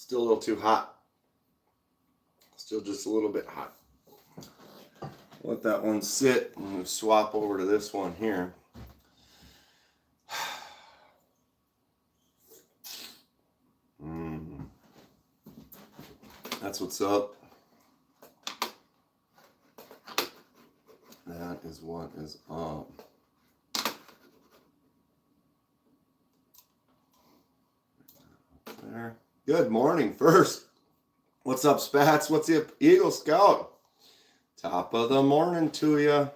Still a little too hot. Still just a little bit hot. Let that one sit and swap over to this one here. That's what's up. That is what is up. There. Good morning first. What's up, Spats? What's up, Eagle Scout? Top of the morning to you.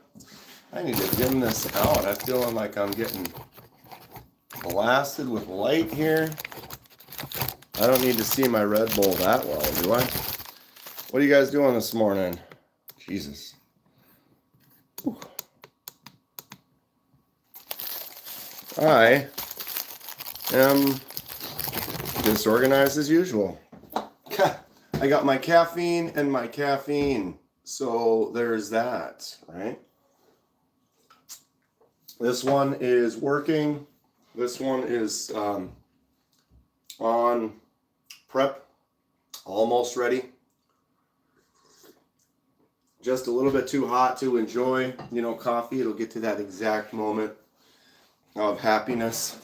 I need to dim this out. I'm feeling like I'm getting blasted with light here. I don't need to see my Red Bull that well, do I? What are you guys doing this morning? Jesus. Whew. I am disorganized as usual. I got my caffeine and my caffeine. So there's that, right? This one is working. This one is on prep, almost ready. Just a little bit too hot to enjoy, coffee. It'll get to that exact moment of happiness.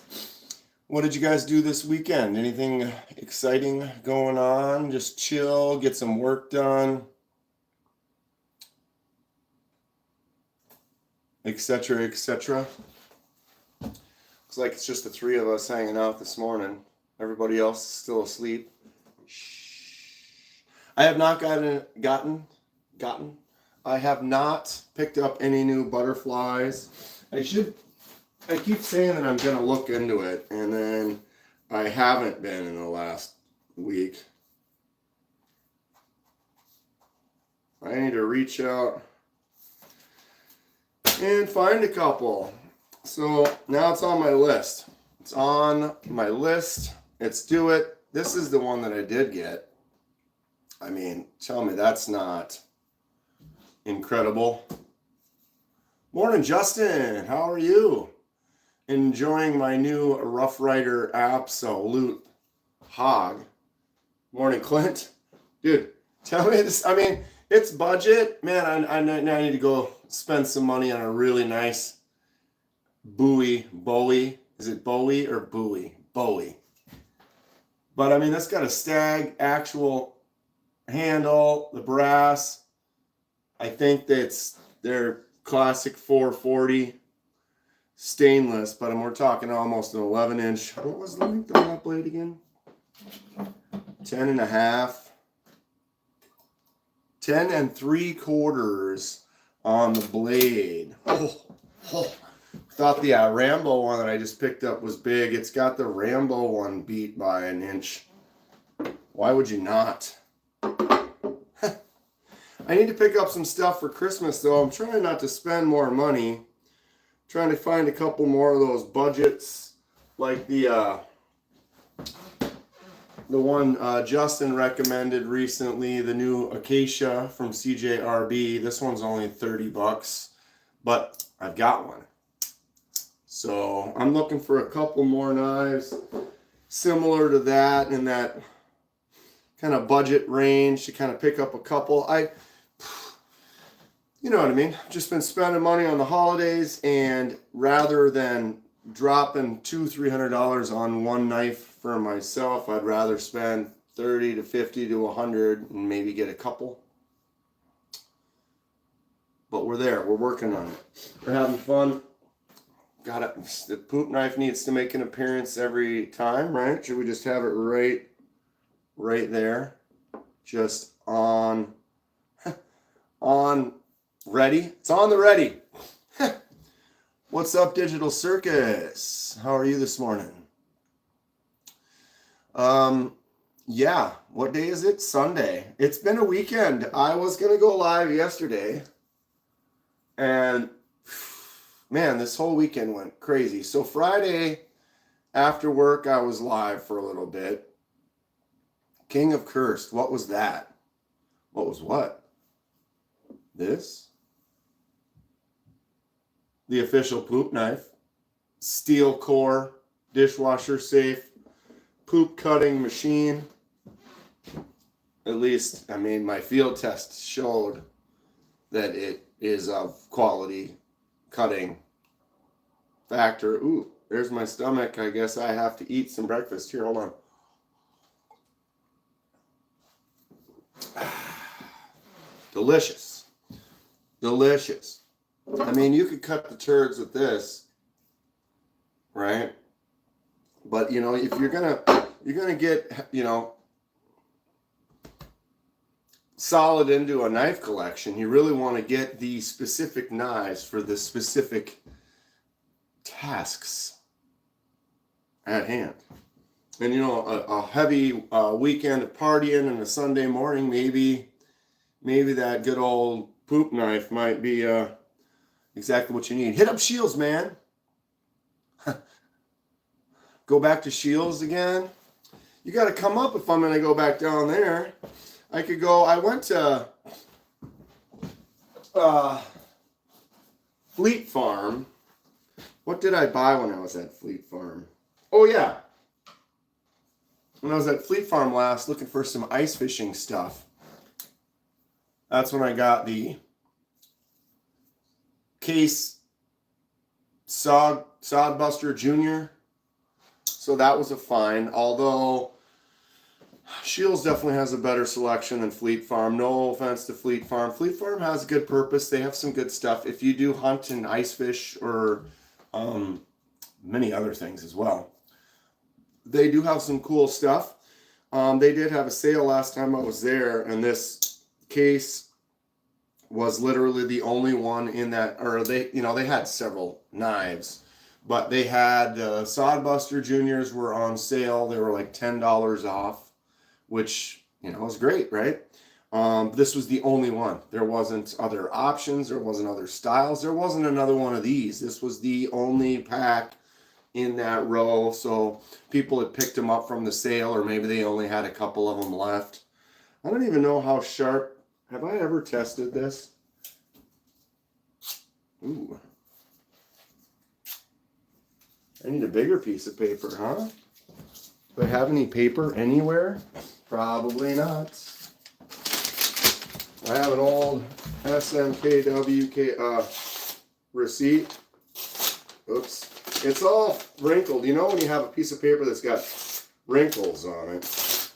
What did you guys do this weekend? Anything exciting going on? Just chill, get some work done, etc., etc. Looks like it's just the three of us hanging out this morning. Everybody else is still asleep. I have not gotten. I have not picked up any new butterflies. I keep saying that I'm going to look into it, and then I haven't been in the last week. I need to reach out and find a couple. So now it's on my list. It's on my list. Let's do it. This is the one that I did get. I mean, tell me that's not incredible. Morning, Justin. How are you? Enjoying my new Rough Rider Absolute Hog. Morning, Clint. Dude, tell me this. I mean, it's budget. Man, I need to go spend some money on a really nice Bowie. Is it Bowie or Bowie? Bowie. But I mean, that's got a stag actual handle, the brass. I think that's their classic 440 stainless, but we're talking almost an 11-inch. What was the length on that blade again? 10 and a half. 10 3/4 on the blade. Thought the Rambo one that I just picked up was big. It's got the Rambo one beat by an inch. Why would you not? I need to pick up some stuff for Christmas, though. I'm trying not to spend more money. Trying to find a couple more of those budgets, like the one Justin recommended recently, the new Acacia from CJRB. This one's only $30, but I've got one. So I'm looking for a couple more knives similar to that, in that kind of budget range, to kind of pick up a couple. You know what I mean? Just been spending money on the holidays, and rather than dropping $200-300 on one knife for myself, I'd rather spend $30 to $50 to $100 and maybe get a couple. But we're there. We're working on it. We're having fun. The poop knife needs to make an appearance every time, right? Should we just have it right there? Just on ready. It's on the ready. What's up, Digital Circus? How are you this morning? Yeah, what day is it? Sunday. It's been a weekend. I was going to go live yesterday, and man, this whole weekend went crazy. So Friday after work, I was live for a little bit. King of Cursed. What was that? What was what? This? The official poop knife. Steel core, dishwasher safe, poop cutting machine. At least, I mean, my field test showed that it is of quality cutting factor. Ooh, there's my stomach. I guess I have to eat some breakfast. Here, hold on. Delicious. Delicious. I mean, you could cut the turds with this, right? But, you know, if you're gonna get, you know, solid into a knife collection, you really want to get the specific knives for the specific tasks at hand. And, you know, a heavy weekend of partying and a Sunday morning, maybe that good old poop knife might be exactly what you need. Hit up Shields, man. Go back to Shields again. You got to come up if I'm going to go back down there. I could go. I went to Fleet Farm. What did I buy when I was at Fleet Farm? Oh, yeah. When I was at Fleet Farm last looking for some ice fishing stuff, that's when I got the Case Sodbuster Jr. So that was a find. Although Shields definitely has a better selection than Fleet Farm. No offense to Fleet Farm. Fleet Farm has a good purpose. They have some good stuff. If you do hunt and ice fish or many other things as well, they do have some cool stuff. They did have a sale last time I was there, and this case was literally the only one in that, or they had several knives, but they had Sodbuster Juniors were on sale. They were like $10 off, which, you know, was great, right? This was the only one. There wasn't other options. There wasn't other styles. There wasn't another one of these. This was the only pack in that row. So people had picked them up from the sale, or maybe they only had a couple of them left. I don't even know how sharp. Have I ever tested this? Ooh. I need a bigger piece of paper, huh? Do I have any paper anywhere? Probably not. I have an old SMKWK receipt. Oops. It's all wrinkled. You know when you have a piece of paper that's got wrinkles on it,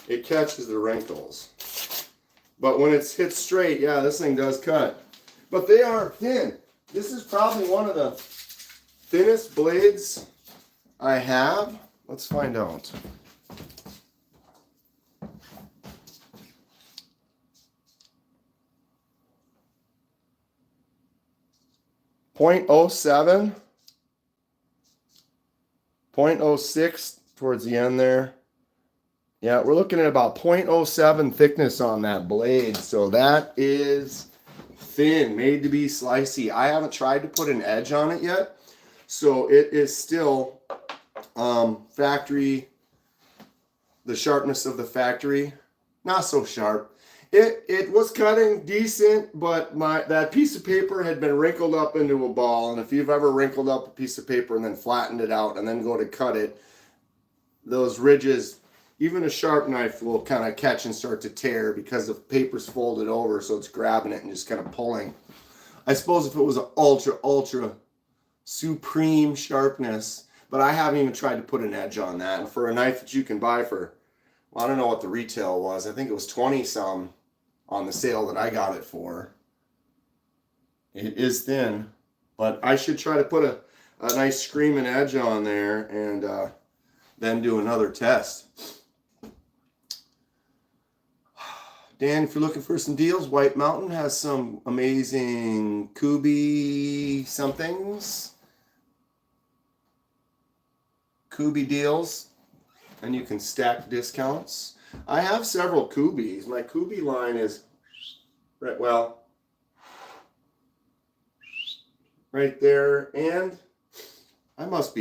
it catches the wrinkles. But when it's hit straight, yeah, this thing does cut. But they are thin. This is probably one of the thinnest blades I have. Let's find out. .07, .06 towards the end there. Yeah, we're looking at about .07 thickness on that blade. So that is thin, made to be slicey. I haven't tried to put an edge on it yet. So it is still factory, the sharpness of the factory. Not so sharp. It was cutting decent, but that piece of paper had been wrinkled up into a ball. And if you've ever wrinkled up a piece of paper and then flattened it out and then go to cut it, those ridges, even a sharp knife will kind of catch and start to tear because the paper's folded over, so it's grabbing it and just kind of pulling. I suppose if it was an ultra supreme sharpness, but I haven't even tried to put an edge on that. And for a knife that you can buy for, well, I don't know what the retail was. I think it was 20 some on the sale that I got it for. It is thin, but I should try to put a nice screaming edge on there and then do another test. Dan, if you're looking for some deals, White Mountain has some amazing Kubi somethings. Kubi deals. And you can stack discounts. I have several Kubis. My Kubi line is right there. And I must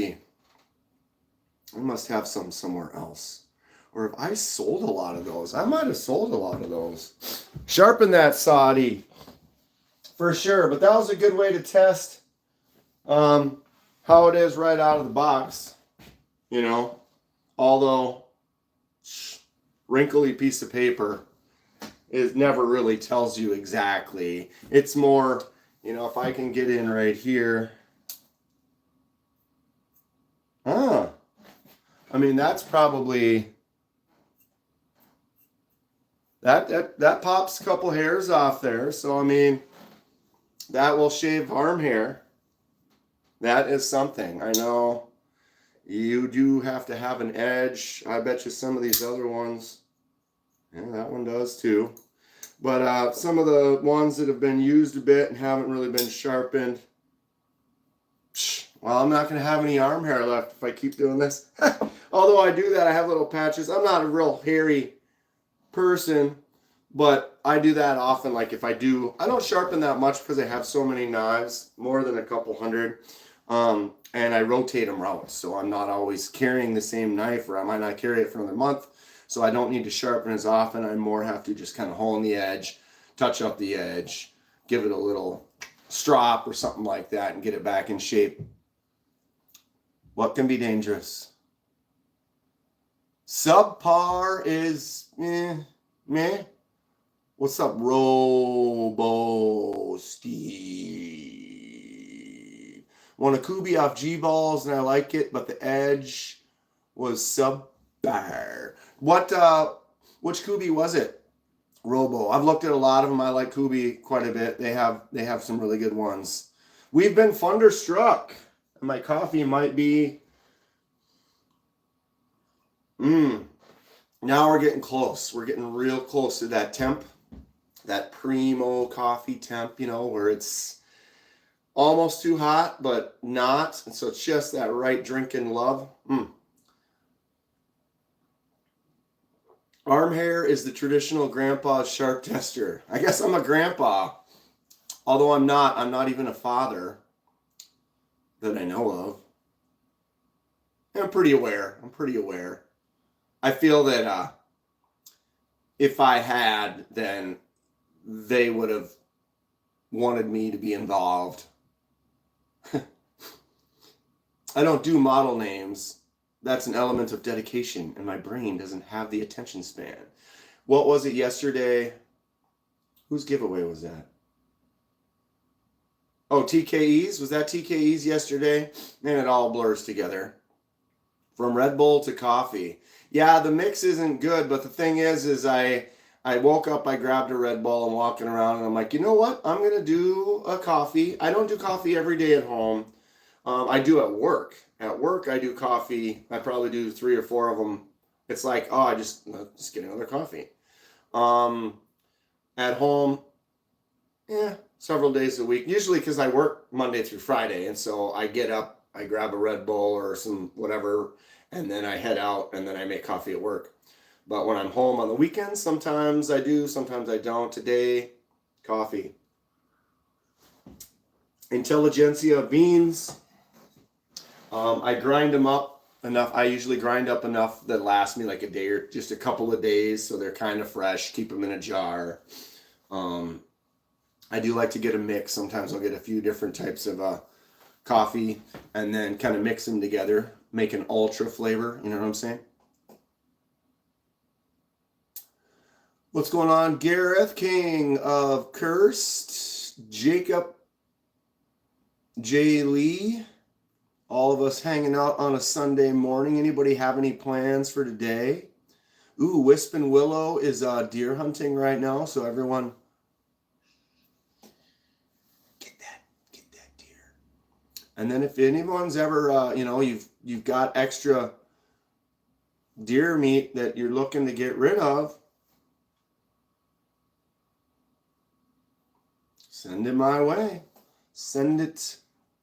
have some somewhere else. Or if I sold a lot of those, I might have sold a lot of those. Sharpen that, Saudi, for sure. But that was a good way to test how it is right out of the box, you know. Although wrinkly piece of paper, it never really tells you exactly. It's more, you know, if I can get in right here. I mean, that's probably, that pops a couple hairs off there. So, I mean, that will shave arm hair. That is something. I know you do have to have an edge. I bet you some of these other ones, yeah, that one does too. But some of the ones that have been used a bit and haven't really been sharpened, well, I'm not going to have any arm hair left if I keep doing this. Although I do that, I have little patches. I'm not a real hairy person, but I do that often. Like if I don't sharpen that much because I have so many knives, more than a couple hundred. And I rotate them out. So I'm not always carrying the same knife, or I might not carry it for another month. So I don't need to sharpen as often. I more have to just kind of hole in the edge, touch up the edge, give it a little strop or something like that and get it back in shape. What can be dangerous? Subpar is meh. What's up, Robo Steve? Won a Kubi off G-balls and I like it, but the edge was subpar. Which Kubi was it? Robo. I've looked at a lot of them. I like Kubi quite a bit. They have some really good ones. We've been thunderstruck. My coffee might be. Now we're getting close. We're getting real close to that temp, that primo coffee temp, you know, where it's almost too hot, but not. And so it's just that right drinking love. Arm hair is the traditional grandpa's sharp tester. I guess I'm a grandpa, although I'm not even a father that I know of. I'm pretty aware. I feel that if I had, then they would have wanted me to be involved. I don't do model names. That's an element of dedication, and my brain doesn't have the attention span. What was it yesterday? Whose giveaway was that? Oh, TKEs? Was that TKEs yesterday? Man, it all blurs together. From Red Bull to coffee. Yeah, the mix isn't good, but the thing is I woke up, I grabbed a Red Bull, I'm walking around, and I'm like, you know what? I'm going to do a coffee. I don't do coffee every day at home. I do at work. At work, I do coffee. I probably do 3 or 4 of them. It's like, oh, just get another coffee. At home, several days a week. Usually because I work Monday through Friday, and so I get up, I grab a Red Bull or some whatever, and then I head out, and then I make coffee at work. But when I'm home on the weekends, sometimes I do, sometimes I don't. Today, coffee. Intelligentsia beans. I grind them up enough. I usually grind up enough that lasts me like a day or just a couple of days, so they're kind of fresh. Keep them in a jar. I do like to get a mix. Sometimes I'll get a few different types of coffee and then kind of mix them together, make an ultra flavor. You know what I'm saying? What's going on? Gareth King of Cursed, Jacob J. Lee. All of us hanging out on a Sunday morning. Anybody have any plans for today? Ooh, Wisp and Willow is deer hunting right now, so everyone get that deer. And then if anyone's ever, you've got extra deer meat that you're looking to get rid of, send it my way. Send it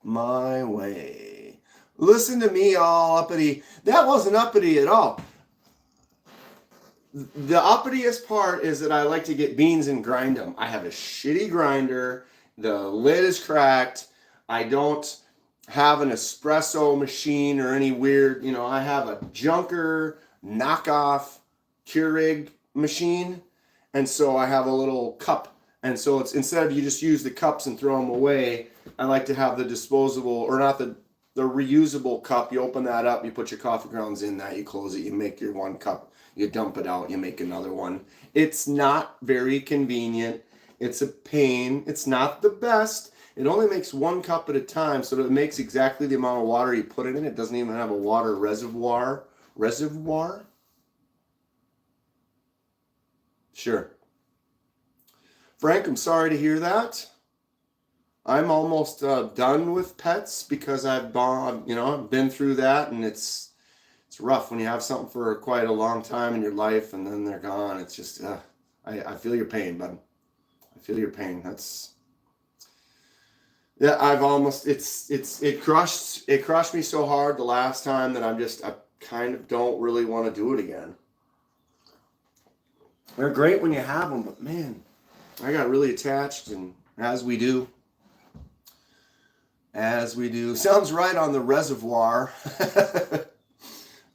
my way. Listen to me all uppity. That wasn't uppity at all. The uppitiest part is that I like to get beans and grind them. I have a shitty grinder. The lid is cracked. I don't have an espresso machine or any weird, I have a junker knockoff Keurig machine. And so I have a little cup. And so it's instead of you just use the cups and throw them away, I like to have the disposable, or not the the reusable cup. You open that up, you put your coffee grounds in that, you close it, you make your one cup, you dump it out, you make another one. It's not very convenient. It's a pain. It's not the best. It only makes 1 cup at a time, so it makes exactly the amount of water you put it in. It doesn't even have a water reservoir. Reservoir? Sure. Frank, I'm sorry to hear that. I'm almost done with pets because I've been through that, and it's rough when you have something for quite a long time in your life and then they're gone. It's just I feel your pain, bud. I feel your pain. It crushed me so hard the last time that I kind of don't really want to do it again. They're great when you have them, but man, I got really attached, and as we do. Sounds right on the reservoir.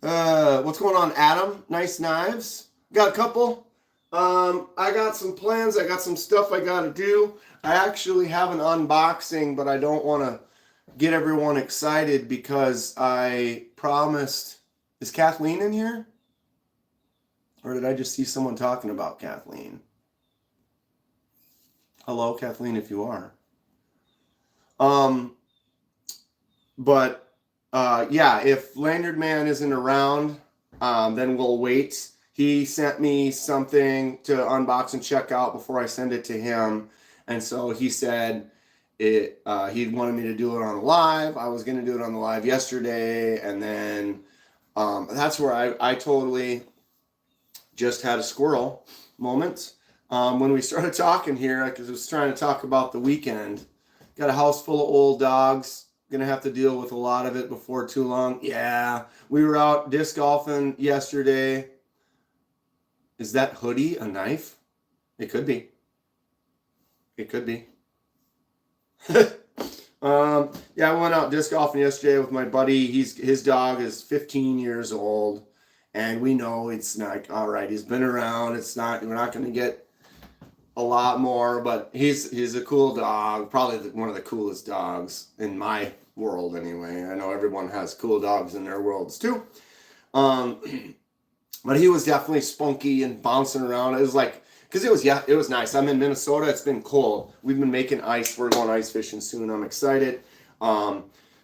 What's going on, Adam? Nice knives. Got a couple. I got some plans. I got some stuff I got to do. I actually have an unboxing, but I don't want to get everyone excited because I promised. Is Kathleen in here? Or did I just see someone talking about Kathleen? Hello, Kathleen, if you are. If Lanyard Man isn't around, then we'll wait. He sent me something to unbox and check out before I send it to him. And so he said he wanted me to do it on the live. I was going to do it on the live yesterday. And then that's where I totally just had a squirrel moment. When we started talking here, because I was trying to talk about the weekend. Got a house full of old dogs. Gonna have to deal with a lot of it before too long. Yeah, we were out disc golfing yesterday. Is that hoodie a knife? It could be. It could be. I went out disc golfing yesterday with my buddy. His dog is 15 years old, and we know it's not all right. He's been around. We're not gonna get a lot more, but he's a cool dog, probably one of the coolest dogs in my world anyway. I know everyone has cool dogs in their worlds too. But he was definitely spunky and bouncing around. It was like, because it was nice. I'm in Minnesota. It's been cold. We've been making ice. We're going ice fishing soon. I'm excited.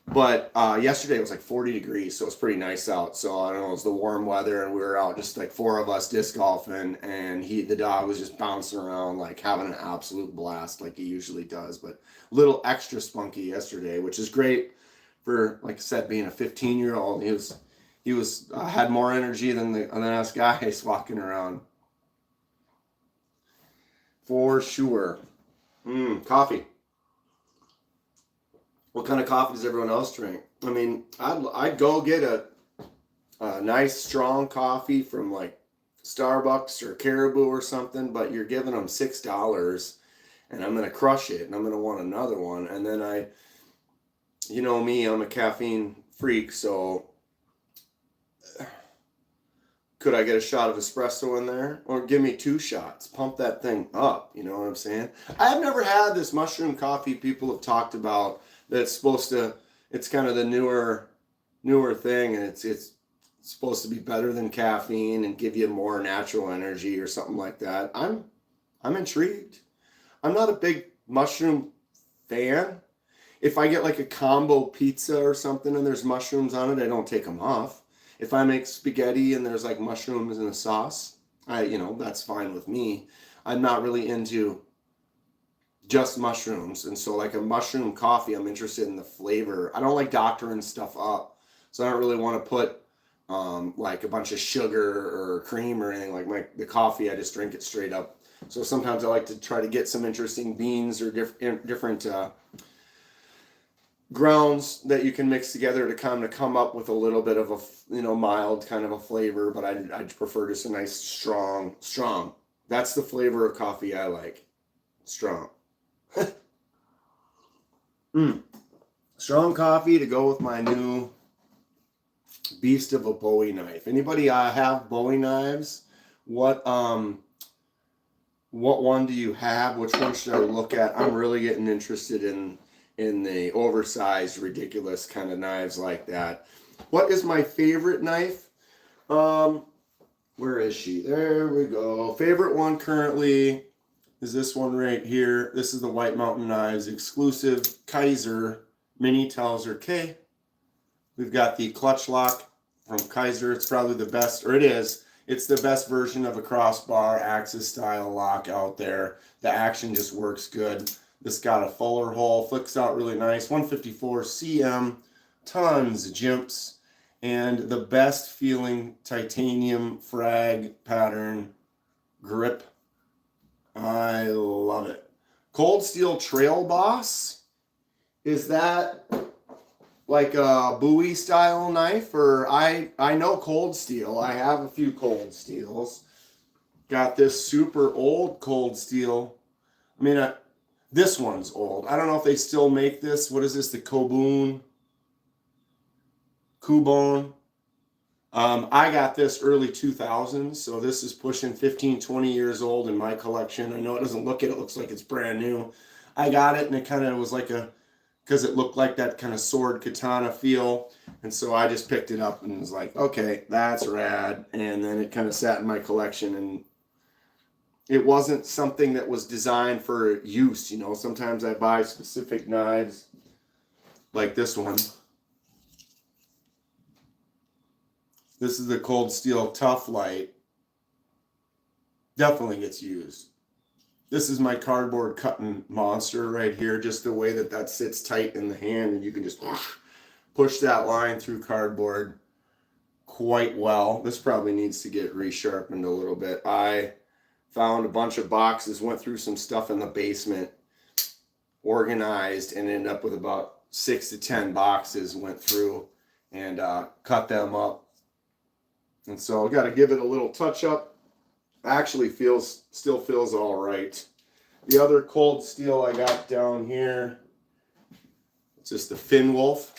But yesterday it was like 40 degrees, so it was pretty nice out. So I don't know, it was the warm weather, and we were out just like 4 of us disc golfing, and the dog was just bouncing around, like having an absolute blast like he usually does, but a little extra spunky yesterday, which is great for, like I said, being a 15-year-old. He was had more energy than us guys walking around. For sure. Coffee. What kind of coffee does everyone else drink? I mean, I'd go get a nice strong coffee from like Starbucks or Caribou or something, but you're giving them $6, and I'm gonna crush it, and I'm gonna want another one, and then you know me, I'm a caffeine freak, so could I get a shot of espresso in there? Or give me 2 shots. Pump that thing up, you know what I'm saying? I've never had this mushroom coffee people have talked about that's it's kind of the newer thing, and it's supposed to be better than caffeine and give you more natural energy or something like that. I'm intrigued. I'm not a big mushroom fan. If I get like a combo pizza or something and there's mushrooms on it, I don't take them off. If I make spaghetti and there's like mushrooms in the sauce, that's fine with me. I'm not really into just mushrooms. And so like a mushroom coffee, I'm interested in the flavor. I don't like doctoring stuff up. So I don't really want to put like a bunch of sugar or cream or anything. Like the coffee, I just drink it straight up. So sometimes I like to try to get some interesting beans or different grounds that you can mix together to kind of come up with a little bit of a mild kind of a flavor, but I'd prefer just a nice strong. That's the flavor of coffee I like. Strong. Strong coffee to go with my new beast of a Bowie knife. Anybody have Bowie knives? What one do you have? Which one should I look at? I'm really getting interested in in the oversized, ridiculous kind of knives like that. What is my favorite knife? Where is she? There we go. Favorite one currently is this one right here. This is the White Mountain Knives exclusive Kaiser Mini Towser K. We've got the clutch lock from Kaiser. It's probably the best, or it is. It's the best version of a crossbar axis style lock out there. The action just works good. This got a fuller hole, flicks out really nice. 154 cm, tons of jimps, and the best feeling titanium frag pattern grip. I love it. Cold Steel Trail Boss. Is that like a Bowie style knife? Or I know Cold Steel. I have a few Cold Steels. Got this super old Cold Steel. I mean, this one's old. I don't know if they still make this. What is this? The Kubone. I got this early 2000s, so this is pushing 15, 20 years old in my collection. I know it doesn't look it. It looks like it's brand new. I got it, and it kind of was like because it looked like that kind of sword katana feel. And so I just picked it up and was like, okay, that's rad. And then it kind of sat in my collection, and it wasn't something that was designed for use. You know, sometimes I buy specific knives like this one. This is the Cold Steel Tough Light. Definitely gets used. This is my cardboard cutting monster right here. Just the way that sits tight in the hand, and you can just push that line through cardboard quite well. This probably needs to get resharpened a little bit. I found a bunch of boxes, went through some stuff in the basement, organized, and ended up with about 6 to 10 boxes, went through and cut them up. And so I've got to give it a little touch up. Actually still feels all right. The other Cold Steel I got down here, it's just the Finn Wolf.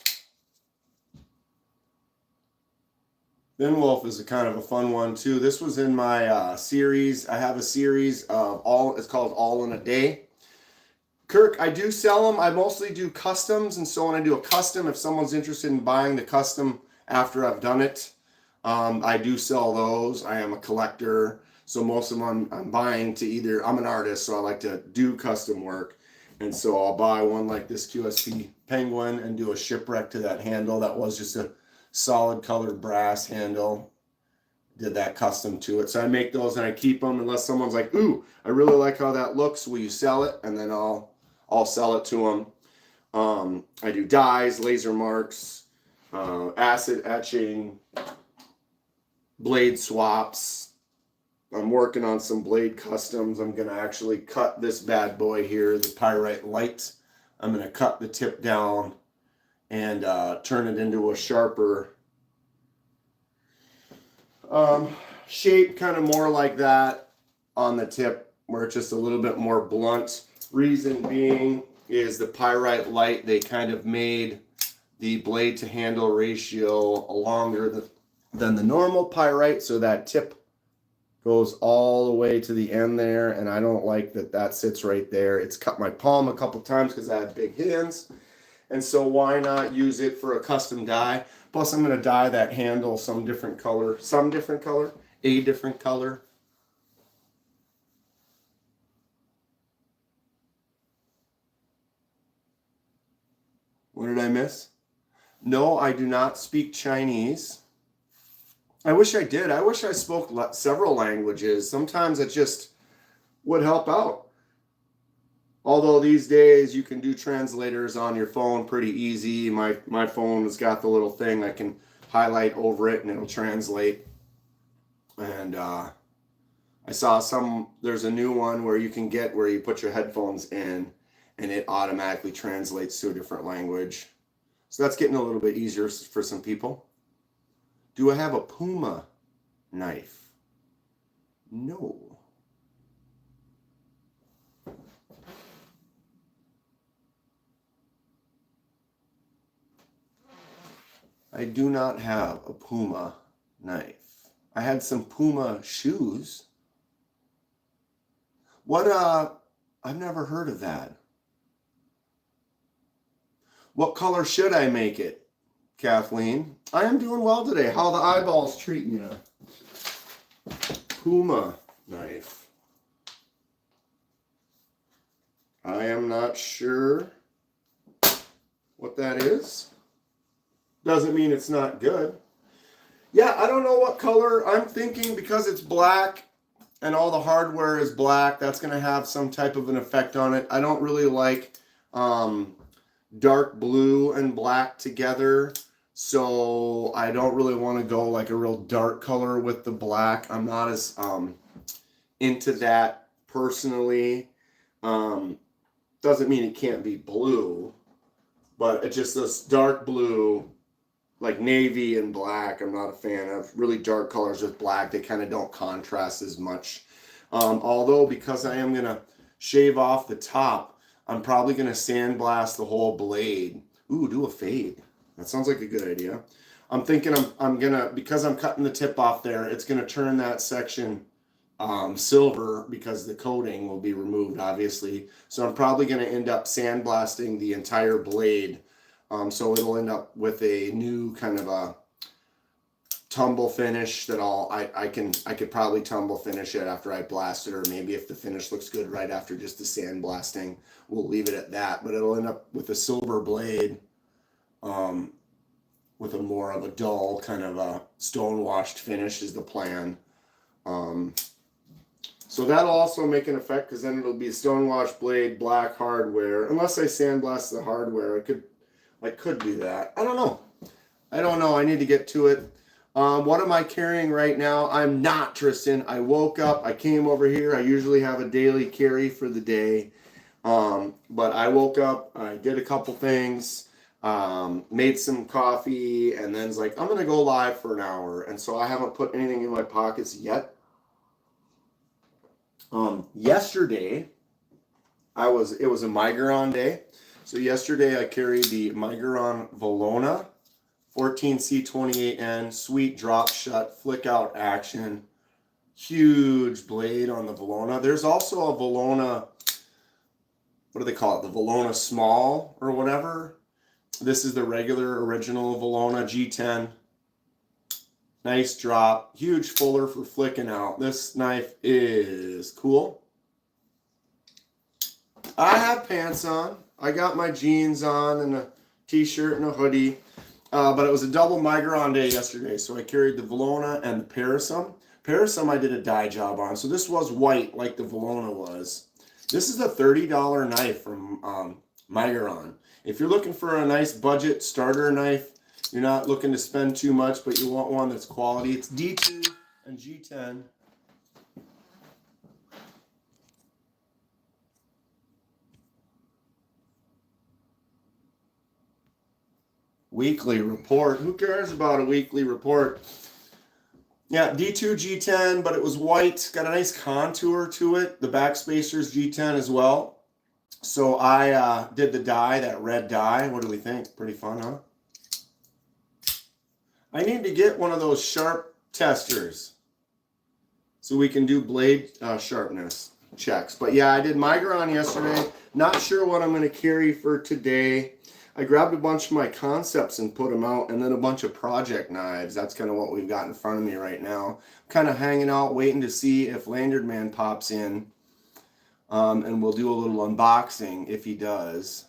Finn Wolf is a kind of a fun one too. This was in my series. I have a series of it's called All in a Day. Kirk, I do sell them. I mostly do customs, and so when I do a custom, if someone's interested in buying the custom after I've done it, I do sell those. I am a collector, so most of them I'm buying to either, I'm an artist, so I like to do custom work. And so I'll buy one like this QSP Penguin and do a shipwreck to that handle. That was just a solid colored brass handle. Did that custom to it. So I make those and I keep them unless someone's like, ooh, I really like how that looks. Will you sell it? And then I'll sell it to them. I do dyes, laser marks, acid etching, blade swaps. I'm working on some blade customs. I'm going to actually cut this bad boy here, the Pyrite Light. I'm going to cut the tip down and turn it into a sharper shape, kind of more like that on the tip, where it's just a little bit more blunt. Reason being is the Pyrite Light, they kind of made the blade to handle ratio longer than the normal Pyrite, so that tip goes all the way to the end there, and I don't like that sits right there. It's cut my palm a couple times because I have big hands, and so why not use it for a custom die? Plus I'm going to dye that handle a different color. What did I miss? No, I do not speak Chinese. I wish I did. I wish I spoke several languages. Sometimes it just would help out. Although these days you can do translators on your phone pretty easy. My phone has got the little thing I can highlight over it and it'll translate. And I saw there's a new one where you put your headphones in and it automatically translates to a different language. So that's getting a little bit easier for some people. Do I have a Puma knife? No. I do not have a Puma knife. I had some Puma shoes. I've never heard of that. What color should I make it, Kathleen? I am doing well today. How are the eyeballs treating you? Puma knife. I am not sure what that is. Doesn't mean it's not good. Yeah, I don't know what color. I'm thinking because it's black and all the hardware is black, that's going to have some type of an effect on it. I don't really like dark blue and black together, so I don't really want to go like a real dark color with the black. I'm not as into that personally. Doesn't mean it can't be blue, but it's just this dark blue, like navy and black. I'm not a fan of really dark colors with black. They kind of don't contrast as much. Although because I am going to shave off the top, I'm probably going to sandblast the whole blade. Ooh, do a fade. That sounds like a good idea. I'm thinking I'm going to, because I'm cutting the tip off there, it's going to turn that section silver because the coating will be removed, obviously. So I'm probably going to end up sandblasting the entire blade. So it'll end up with a new kind of a tumble finish that I could probably tumble finish it after I blast it, or maybe if the finish looks good right after just the sandblasting, we'll leave it at that. But it'll end up with a silver blade, with a more of a dull kind of a stone washed finish is the plan. So that'll also make an effect because then it'll be a stone washed blade, black hardware. Unless I sandblast the hardware, I could do that. I don't know. I need to get to it. What am I carrying right now? I'm not, Tristan. I woke up. I came over here. I usually have a daily carry for the day. But I woke up. I did a couple things. Made some coffee. And then it's like, I'm going to go live for an hour. And so I haven't put anything in my pockets yet. Yesterday, it was a Migron day. So yesterday I carried the Migron Valona 14C28N, sweet drop shut, flick out action, huge blade on the Valona. There's also a Valona, what do they call it? The Valona Small or whatever. This is the regular original Valona G10. Nice drop, huge fuller for flicking out. This knife is cool. I have pants on. I got my jeans on and a t-shirt and a hoodie. But it was a double Migron day yesterday, so I carried the Valona and the Parasum. Parasum I did a dye job on, so this was white like the Valona was. This is a $30 knife from Migron. If you're looking for a nice budget starter knife, you're not looking to spend too much, but you want one that's quality, it's D2 and G10. Weekly report. Who cares about a weekly report? Yeah, D2 G10, but it was white. Got a nice contour to it. The backspacer's G10 as well. So I did the dye, that red dye. What do we think? Pretty fun, huh? I need to get one of those sharp testers so we can do blade sharpness checks. But yeah, I did Migron yesterday. Not sure what I'm going to carry for today. I grabbed a bunch of my concepts and put them out, and then a bunch of project knives. That's kind of what we've got in front of me right now. Kind of hanging out, waiting to see if Lanyard Man pops in, and we'll do a little unboxing if he does.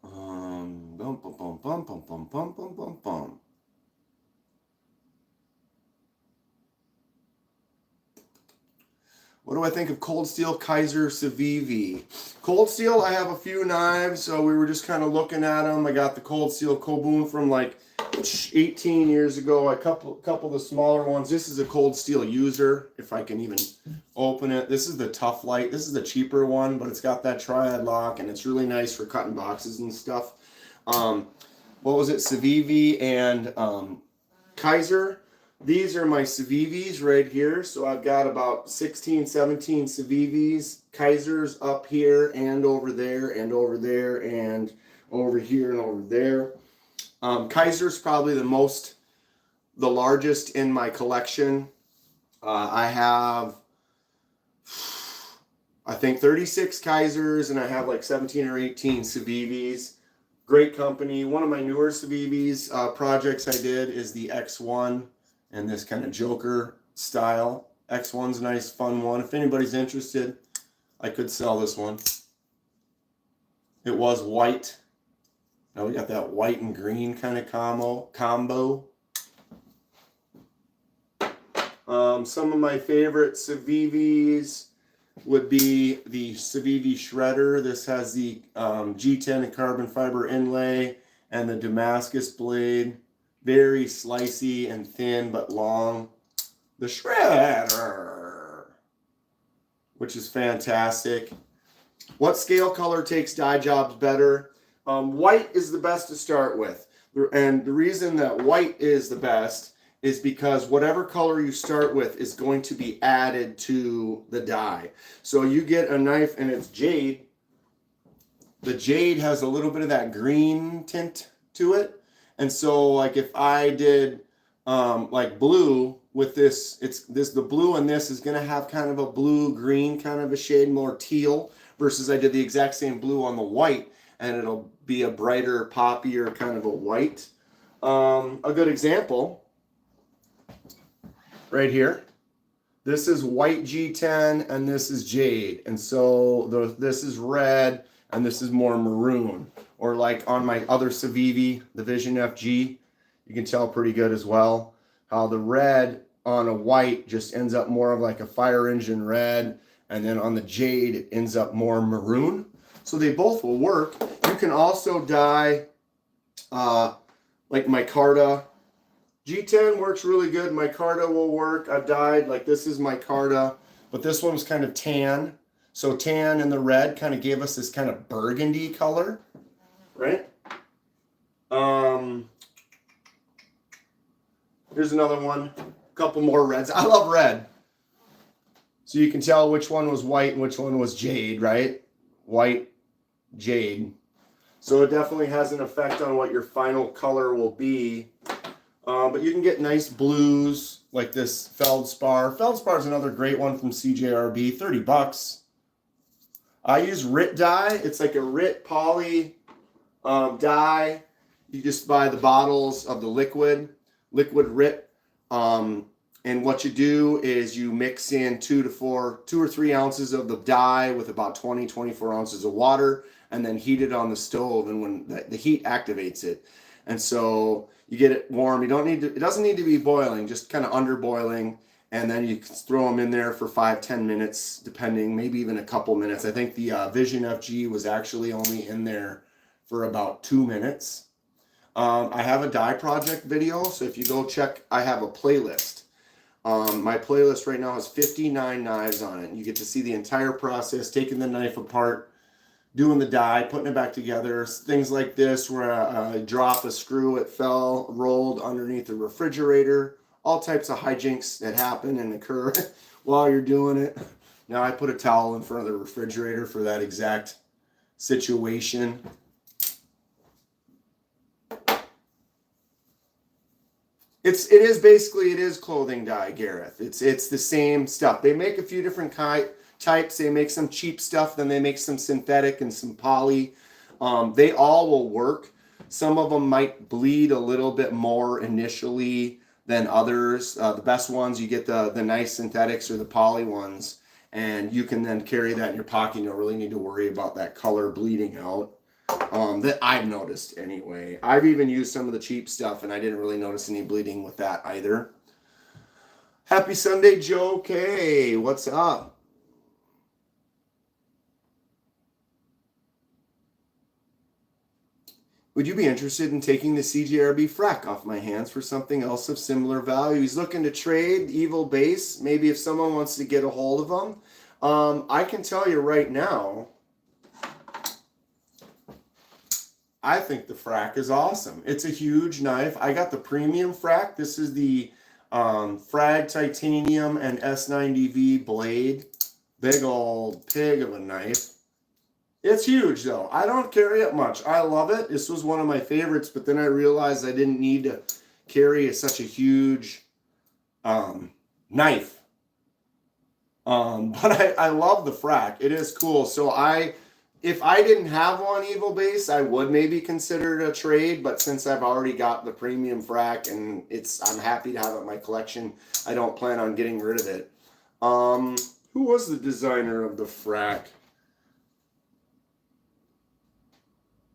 Bum, bum, bum, bum, bum, bum, bum, bum, bum, bum. What do I think of Cold Steel Kaiser Civivi? Cold Steel, I have a few knives, so we were just kind of looking at them. I got the Cold Steel Kobun from like 18 years ago. A couple of the smaller ones. This is a Cold Steel User, if I can even open it. This is the Tough Light. This is the cheaper one, but it's got that triad lock, and it's really nice for cutting boxes and stuff. What was it? Civivi and Kaiser. These are my Civivis right here. So I've got about 16, 17 Civivis. Kaisers up here and over there and over there and over here and over there. Kaiser's probably the largest in my collection. I have, I think 36 Kaisers, and I have like 17 or 18 Civivis. Great company. One of my newer Civivis projects I did is the X1 and this kind of Joker style. X1's a nice, fun one. If anybody's interested, I could sell this one. It was white. Now we got that white and green kind of combo. Some of my favorite Civivis would be the Civivi Shredder. This has the G10 and carbon fiber inlay and the Damascus blade. Very slicey and thin but long. The Shredder, which is fantastic. What scale color takes dye jobs better? White is the best to start with. And the reason that white is the best is because whatever color you start with is going to be added to the dye. So you get a knife and it's jade. The jade has a little bit of that green tint to it. And so like if I did like blue with this, the blue in this is gonna have kind of a blue-green kind of a shade, more teal, versus I did the exact same blue on the white and it'll be a brighter, poppier kind of a white. A good example right here. This is white G10 and this is jade. And so this is red and this is more maroon. Or like on my other Civivi, the Vision FG, you can tell pretty good as well how the red on a white just ends up more of like a fire engine red. And then on the jade, it ends up more maroon. So they both will work. You can also dye like micarta. G10 works really good. Micarta will work. I've dyed, like this is micarta, but this one was kind of tan. So tan and the red kind of gave us this kind of burgundy color, right? Here's another one. A couple more reds. I love red. So you can tell which one was white and which one was jade, right? White, jade. So it definitely has an effect on what your final color will be. But you can get nice blues like this Feldspar. Feldspar is another great one from CJRB, 30 bucks. I use RIT dye. It's like a RIT poly dye. You just buy the bottles of the liquid RIT. And what you do is you mix in 2 or 3 ounces of the dye with about 24 ounces of water, and then heat it on the stove. And when the heat activates it, and so you get it warm. You don't need to. It doesn't need to be boiling, just kind of under boiling, and then you can throw them in there for 5-10 minutes, depending, maybe even a couple minutes. I think the Vision FG was actually only in there for about 2 minutes. I have a dye project video, so if you go check, I have a playlist. My playlist right now has 59 knives on it. You get to see the entire process, taking the knife apart, doing the dye, putting it back together. Things like this where I drop a screw, it fell, rolled underneath the refrigerator. All types of hijinks that happen and occur while you're doing it. Now I put a towel in front of the refrigerator for that exact situation. It is clothing dye, Gareth. It's the same stuff. They make a few different types. They make some cheap stuff, then they make some synthetic and some poly. They all will work. Some of them might bleed a little bit more initially than others. The best ones, you get the nice synthetics or the poly ones, and you can then carry that in your pocket. You don't really need to worry about that color bleeding out. That I've noticed anyway. I've even used some of the cheap stuff and I didn't really notice any bleeding with that either. Happy Sunday, Joe K. What's up? Would you be interested in taking the CJRB Frack off my hands for something else of similar value? He's looking to trade Evil Base. Maybe if someone wants to get a hold of him. I can tell you right now, I think the Frack is awesome. It's a huge knife. I got the premium Frack. This is the Frag Titanium and S90V blade. Big old pig of a knife. It's huge though. I don't carry it much. I love it. This was one of my favorites, but then I realized I didn't need to carry such a huge knife. But I love the Frack. It is cool. So if I didn't have one Evil Base, I would maybe consider it a trade. But since I've already got the premium Frack and I'm happy to have it in my collection, I don't plan on getting rid of it. Who was the designer of the Frack?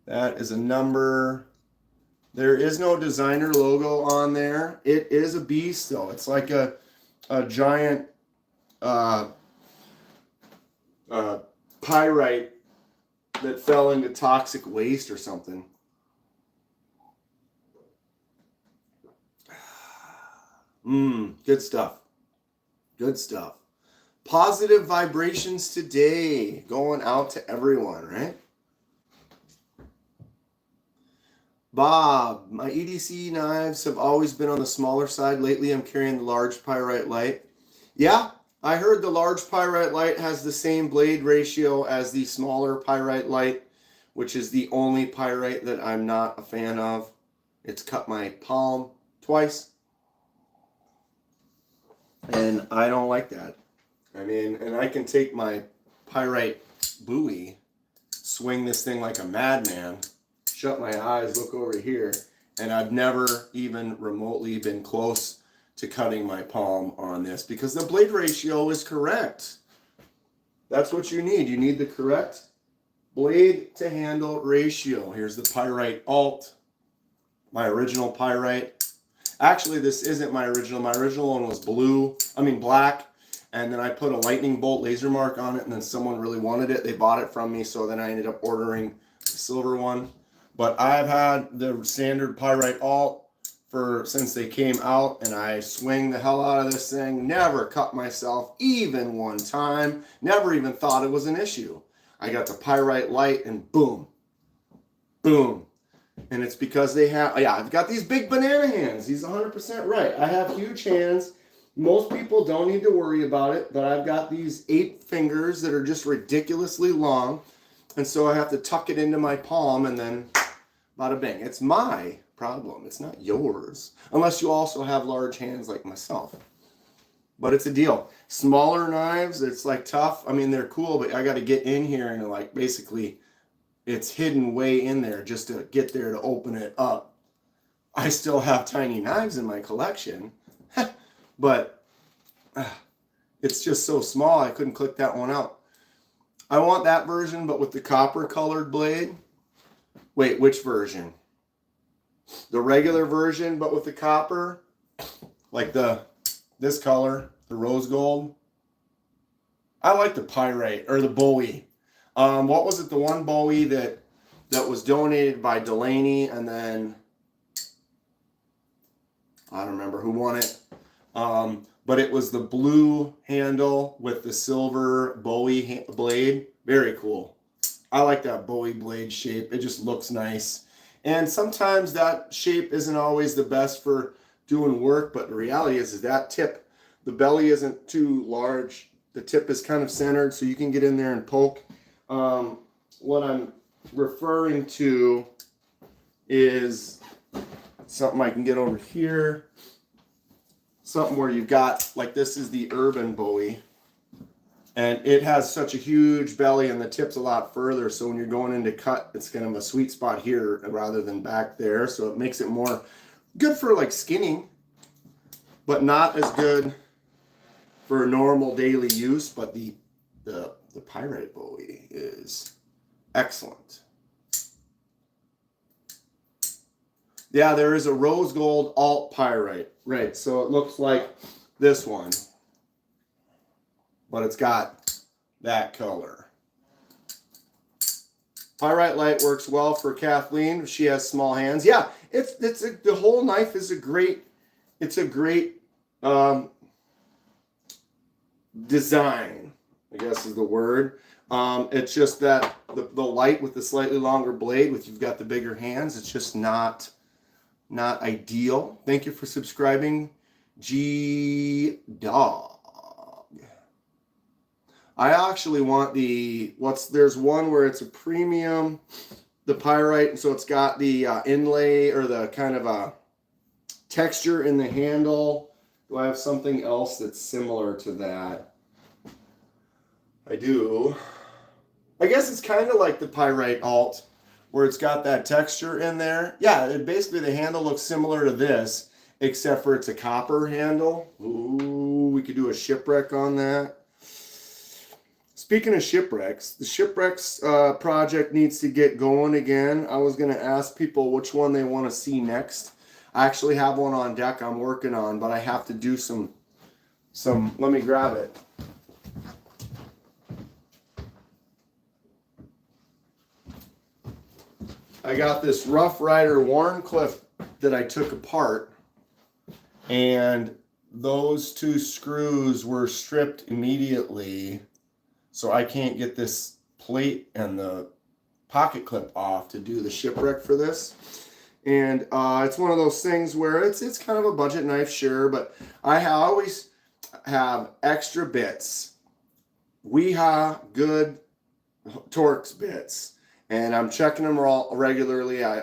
That is a number. There is no designer logo on there. It is a beast though. It's like a giant pyrite that fell into toxic waste or something. Good stuff. Good stuff. Positive vibrations today going out to everyone, right? Bob, my EDC knives have always been on the smaller side. Lately, I'm carrying the large pyrite light. Yeah, I heard the large pyrite light has the same blade ratio as the smaller pyrite light, which is the only pyrite that I'm not a fan of. It's cut my palm twice. And I don't like that. I mean, and I can take my pyrite Bowie, swing this thing like a madman, shut my eyes, look over here, and I've never even remotely been close to cutting my palm on this because the blade ratio is correct. That's what you need. You need the correct blade to handle ratio. Here's the Pyrite Alt, my original Pyrite. Actually, this isn't my original. My original one was black. And then I put a lightning bolt laser mark on it, and then someone really wanted it. They bought it from me, so then I ended up ordering the silver one. But I've had the standard Pyrite Alt since they came out, and I swing the hell out of this thing. Never cut myself even one time. Never even thought it was an issue. I got the Pyrite Light, and boom, boom. And it's because they have, I've got these big banana hands. He's 100% right. I have huge hands. Most people don't need to worry about it, but I've got these 8 fingers that are just ridiculously long. And so I have to tuck it into my palm and then bada bing. It's my problem. It's not yours. Unless you also have large hands like myself. But it's a deal. Smaller knives, it's like tough. I mean, they're cool, but I got to get in here and like basically it's hidden way in there just to get there to open it up. I still have tiny knives in my collection. But it's just so small, I couldn't click that one out. I want that version, but with the copper colored blade. Wait, which version? The regular version, but with the copper? Like this color, the rose gold? I like the Pyrite, or the Bowie. What was it, the one Bowie that was donated by Delaney, and then I don't remember who won it. But it was the blue handle with the silver Bowie blade. Very cool. I like that Bowie blade shape. It just looks nice. And sometimes that shape isn't always the best for doing work, but the reality is that tip, the belly isn't too large. The tip is kind of centered, so you can get in there and poke. What I'm referring to is something I can get over here. Something where you've got, like this is the Urban Bowie, and it has such a huge belly and the tip's a lot further, so when you're going in to cut, it's kind of a sweet spot here rather than back there, so it makes it more good for like skinning, but not as good for normal daily use. But the Pyrite Bowie is excellent. Yeah, there is a rose gold alt Pyrite. Right, so it looks like this one, but it's got that color. Pyrite light works well for Kathleen. She has small hands. Yeah, the whole knife is a great design, I guess is the word. It's just that the light with the slightly longer blade, you've got the bigger hands, it's just not ideal. Thank you for subscribing, G Dog. I actually want there's one where it's a premium, the Pyrite, and so it's got the inlay or the kind of a texture in the handle. Do I have something else that's similar to that? I do. I guess it's kind of like the Pyrite Alt, where it's got that texture in there. Yeah, basically the handle looks similar to this, except for it's a copper handle. Ooh, we could do a shipwreck on that. Speaking of shipwrecks, the shipwrecks project needs to get going again. I was going to ask people which one they want to see next. I actually have one on deck I'm working on, but I have to do some, let me grab it. I got this Rough Rider Warncliffe that I took apart, and those two screws were stripped immediately, so I can't get this plate and the pocket clip off to do the shipwreck for this. And it's one of those things where it's kind of a budget knife, sure, but I always have extra bits. We have good Torx bits. And I'm checking them all regularly. I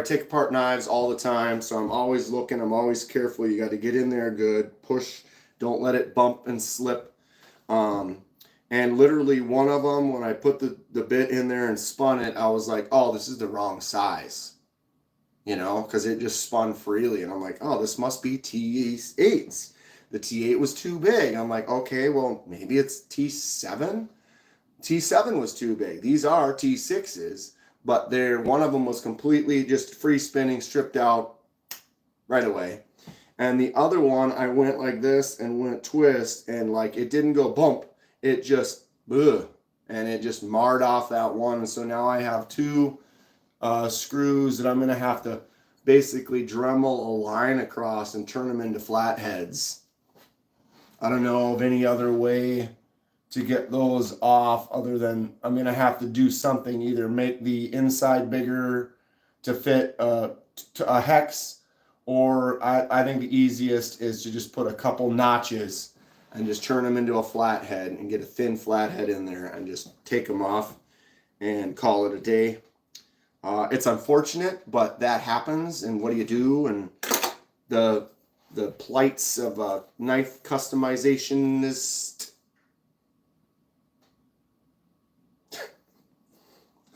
take apart knives all the time, so I'm always looking. I'm always careful. You got to get in there good, push, don't let it bump and slip. And literally one of them, when I put the bit in there and spun it, I was like, oh, this is the wrong size, you know, because it just spun freely. And I'm like, oh, this must be T8s. The T8 was too big. I'm like, okay, well, maybe it's T7. T7 was too big. These are T6s, but one of them was completely just free spinning, stripped out right away. And the other one, I went like this and went twist, and like it didn't go bump. It just, ugh, and it just marred off that one. And so now I have two screws that I'm going to have to basically Dremel a line across and turn them into flatheads. I don't know of any other way to get those off other than I'm going to have to do something, either make the inside bigger to fit a hex, or I think the easiest is to just put a couple notches and just turn them into a flathead and get a thin flathead in there and just take them off and call it a day. It's unfortunate, but that happens, and what do you do? And the plights of a knife customization is,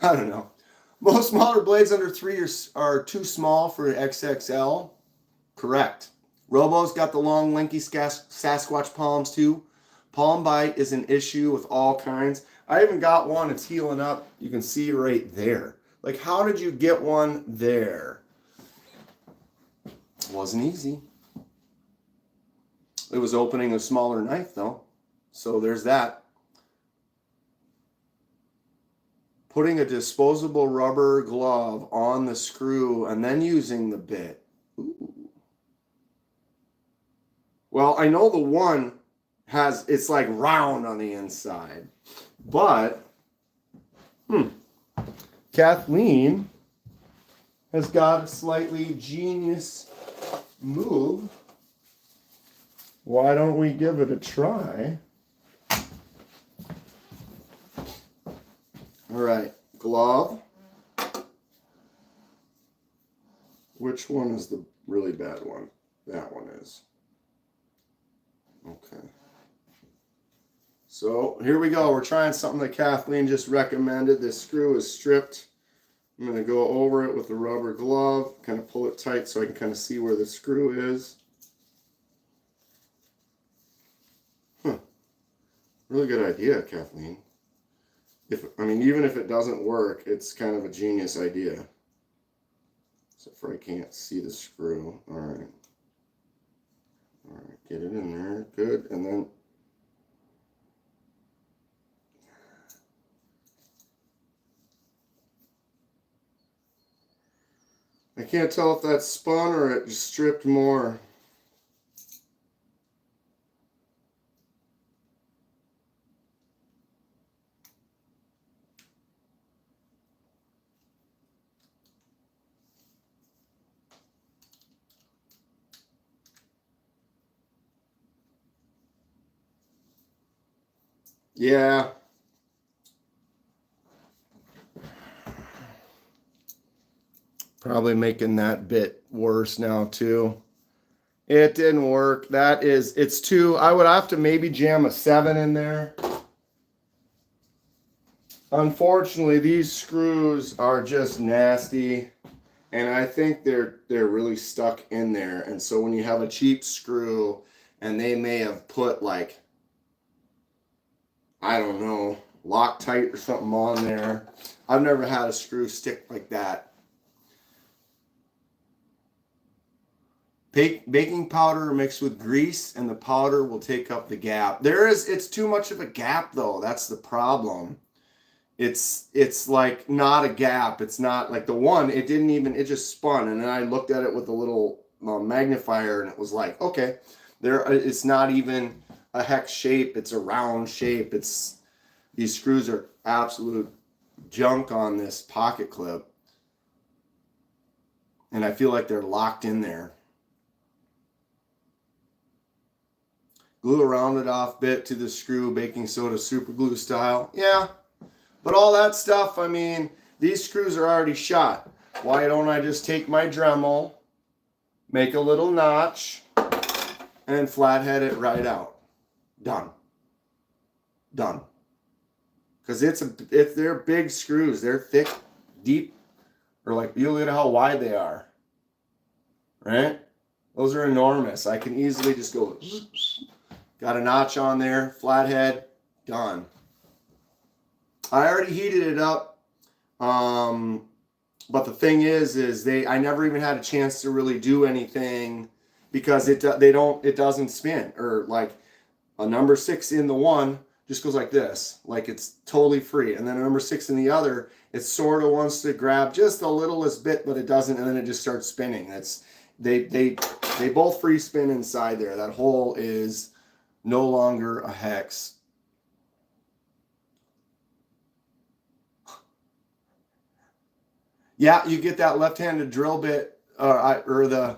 I don't know. Most smaller blades under 3 are too small for XXL. Correct. Robo's got the long, lanky Sasquatch palms too. Palm bite is an issue with all kinds. I even got one. It's healing up. You can see right there. Like, how did you get one there? It wasn't easy. It was opening a smaller knife though. So there's that. Putting a disposable rubber glove on the screw and then using the bit. Ooh. Well, I know the one it's like round on the inside, but Kathleen has got a slightly genius move. Why don't we give it a try? All right, glove. Which one is the really bad one? That one is. Okay. So here we go. We're trying something that Kathleen just recommended. This screw is stripped. I'm going to go over it with a rubber glove, kind of pull it tight so I can kind of see where the screw is. Really good idea, Kathleen. Even if it doesn't work, it's kind of a genius idea. Except for I can't see the screw. All right. All right, get it in there. Good. And then I can't tell if that's spun or it just stripped more. Yeah. Probably making that bit worse now too. It didn't work. It's too, I would have to maybe jam a 7 in there Unfortunately, these screws are just nasty, and I think they're really stuck in there. And so when you have a cheap screw, and they may have put like, I don't know, Loctite or something on there. I've never had a screw stick like that. Baking powder mixed with grease, and the powder will take up the gap. It's too much of a gap though. That's the problem. It's like not a gap. It's not like the one, it just spun. And then I looked at it with a little magnifier, and it was like, okay, it's not even a hex shape. It's a round shape. These screws are absolute junk on this pocket clip. And I feel like they're locked in there. Glue a rounded off bit to the screw, baking soda super glue style. Yeah, but all that stuff, I mean, these screws are already shot. Why don't I just take my Dremel, make a little notch, and flathead it right out? Done. Done. Because they're big screws. They're thick, deep, or like, you look at how wide they are. Right? Those are enormous. I can easily just go, got a notch on there, flathead, done. I already heated it up. But the thing is I never even had a chance to really do anything because it doesn't spin. Or like a number 6 in the one just goes like this, like it's totally free. And then a number 6 in the other, it sort of wants to grab just the littlest bit, but it doesn't, and then it just starts spinning. They both free spin inside there. That hole is no longer a hex. Yeah, you get that left-handed drill bit, or the,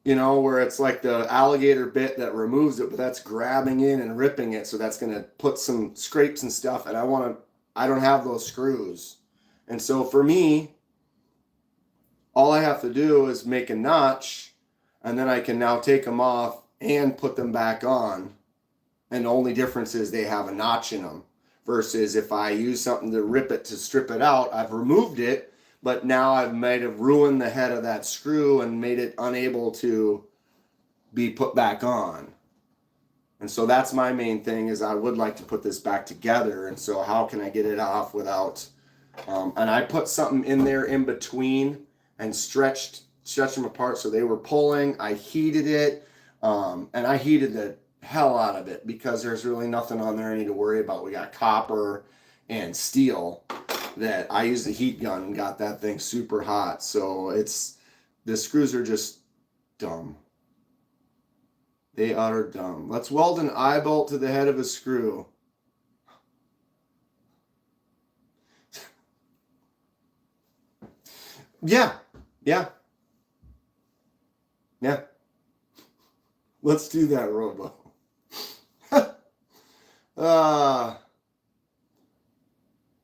where it's like the alligator bit that removes it, but that's grabbing in and ripping it. So that's going to put some scrapes and stuff. And I don't have those screws. And so for me, all I have to do is make a notch, and then I can now take them off and put them back on. And the only difference is they have a notch in them versus if I use something to rip it, to strip it out, I've removed it, but now I might have ruined the head of that screw and made it unable to be put back on. And so that's my main thing, is I would like to put this back together. And so how can I get it off without, and I put something in there in between and stretched them apart so they were pulling. I heated it, and I heated the hell out of it because there's really nothing on there I need to worry about. We got copper and steel that I used the heat gun and got that thing super hot. So the screws are just dumb. They are dumb. Let's weld an eye bolt to the head of a screw. Yeah. Let's do that, Robo.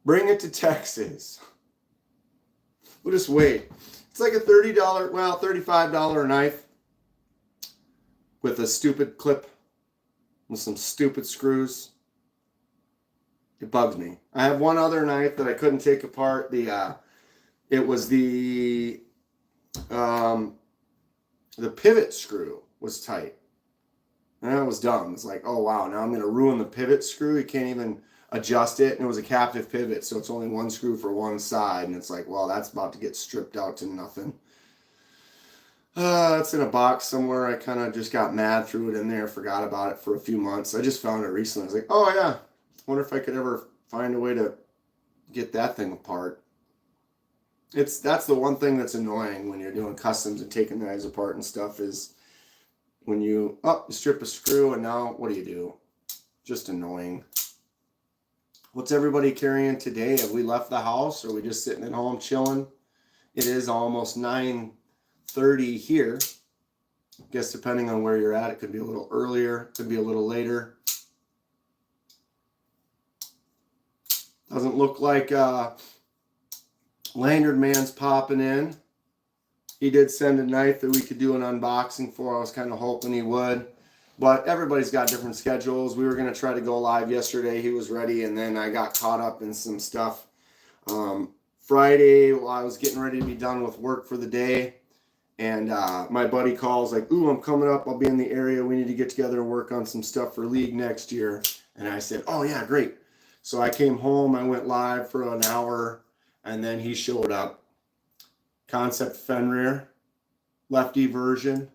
Bring it to Texas. We'll just wait. It's like a $35 knife with a stupid clip with some stupid screws. It bugs me. I have one other knife that I couldn't take apart. It was the pivot screw was tight. And that was dumb. It's like, oh wow, now I'm going to ruin the pivot screw. You can't even adjust it. And it was a captive pivot, so it's only one screw for one side. And it's like, well, that's about to get stripped out to nothing. It's in a box somewhere. I kind of just got mad, threw it in there, forgot about it for a few months. I just found it recently. I was like, oh yeah, wonder if I could ever find a way to get that thing apart. That's the one thing that's annoying when you're doing customs and taking knives apart and stuff, is when you strip a screw, and now what do? Just annoying. What's everybody carrying today? Have we left the house, or are we just sitting at home chilling? It is almost 9:30 here. I guess depending on where you're at, it could be a little earlier, it could be a little later. Doesn't look like Lanyard Man's popping in. He did send a knife that we could do an unboxing for. I was kind of hoping he would. But everybody's got different schedules. We were going to try to go live yesterday. He was ready, and then I got caught up in some stuff. Friday, while I was getting ready to be done with work for the day, and my buddy calls like, ooh, I'm coming up. I'll be in the area. We need to get together and work on some stuff for League next year. And I said, oh, yeah, great. So I came home. I went live for an hour, and then he showed up. Concept Fenrir, lefty version.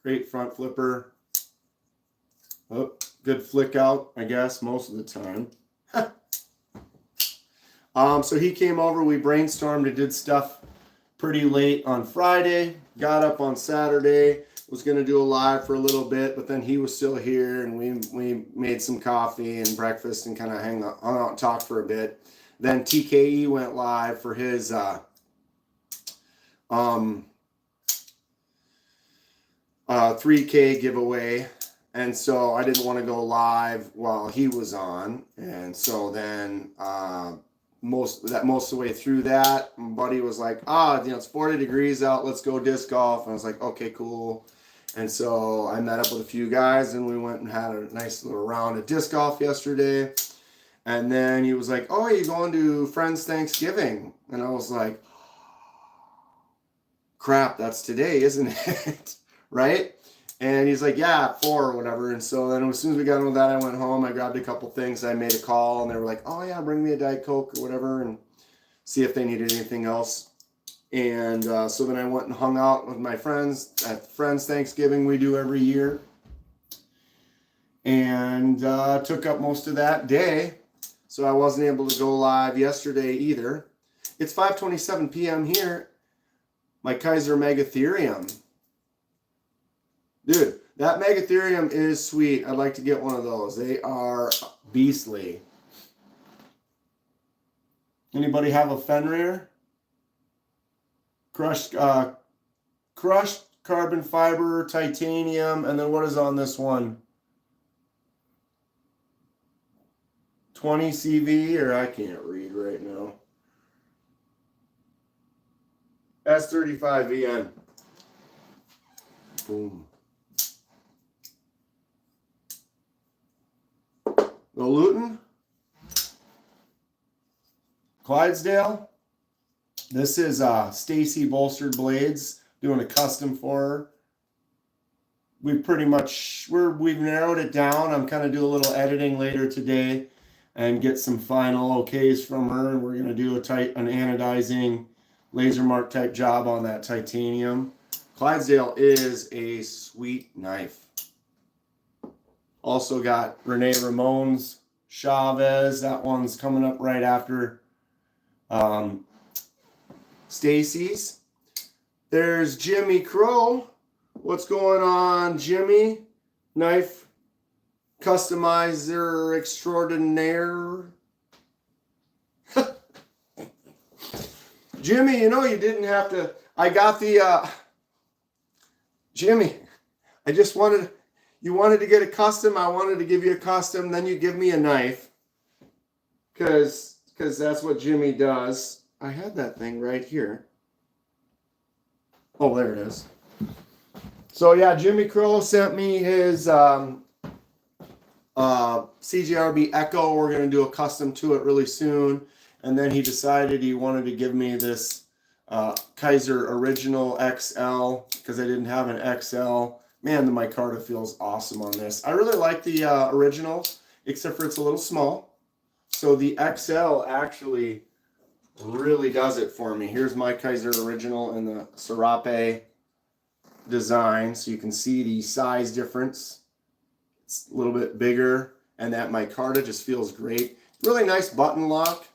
Great front flipper. Oh, good flick out, I guess, most of the time. So he came over. We brainstormed and did stuff pretty late on Friday. Got up on Saturday. Was going to do a live for a little bit, but then he was still here, and we made some coffee and breakfast and kind of hung out and talk for a bit. Then TKE went live for his 3K giveaway, and so I didn't want to go live while he was on, and so then most of the way through that, my buddy was like, it's 40 degrees out, let's go disc golf. And I was like, okay, cool. And so I met up with a few guys, and we went and had a nice little round of disc golf yesterday. And then he was like, oh, you going to Friends Thanksgiving? And I was like, crap, that's today, isn't it? Right? And he's like, yeah, 4 or whatever. And so then as soon as we got into that, I went home. I grabbed a couple things. I made a call, and they were like, oh, yeah, bring me a Diet Coke or whatever, and see if they needed anything else. And so then I went and hung out with my friends at Friends Thanksgiving we do every year. And took up most of that day. So I wasn't able to go live yesterday either. It's 5:27 p.m. here. My Kaiser Megatherium. Dude, that Megatherium is sweet. I'd like to get one of those. They are beastly. Anybody have a Fenrir? Crushed carbon fiber, titanium, and then what is on this one? 20 CV, or I can't read right now. S35VN. Boom. The Luton. Clydesdale. This is Stacy Bolstered Blades, doing a custom for her. We've narrowed it down. I'm kind of doing a little editing later today and get some final okays from her. And we're going to do an anodizing laser mark type job on that titanium. Clydesdale is a sweet knife. Also got Renee Ramon's Chavez. That one's coming up right after Stacy's. There's Jimmy Crow. What's going on, Jimmy? Knife customizer extraordinaire. Jimmy, you didn't have to. I got the Jimmy, you wanted to get a custom. I wanted to give you a custom. Then you give me a knife. Because that's what Jimmy does. I had that thing right here. Oh, there it is. So, yeah, Jimmy Crow sent me his CGRB Echo. We're going to do a custom to it really soon. And then he decided he wanted to give me this Kaiser Original XL because I didn't have an XL. Man, the micarta feels awesome on this. I really like the original, except for it's a little small. So the XL actually really does it for me. Here's my Kaiser Original in the Serape design, so you can see the size difference. It's a little bit bigger, and that micarta just feels great. Really nice button lock.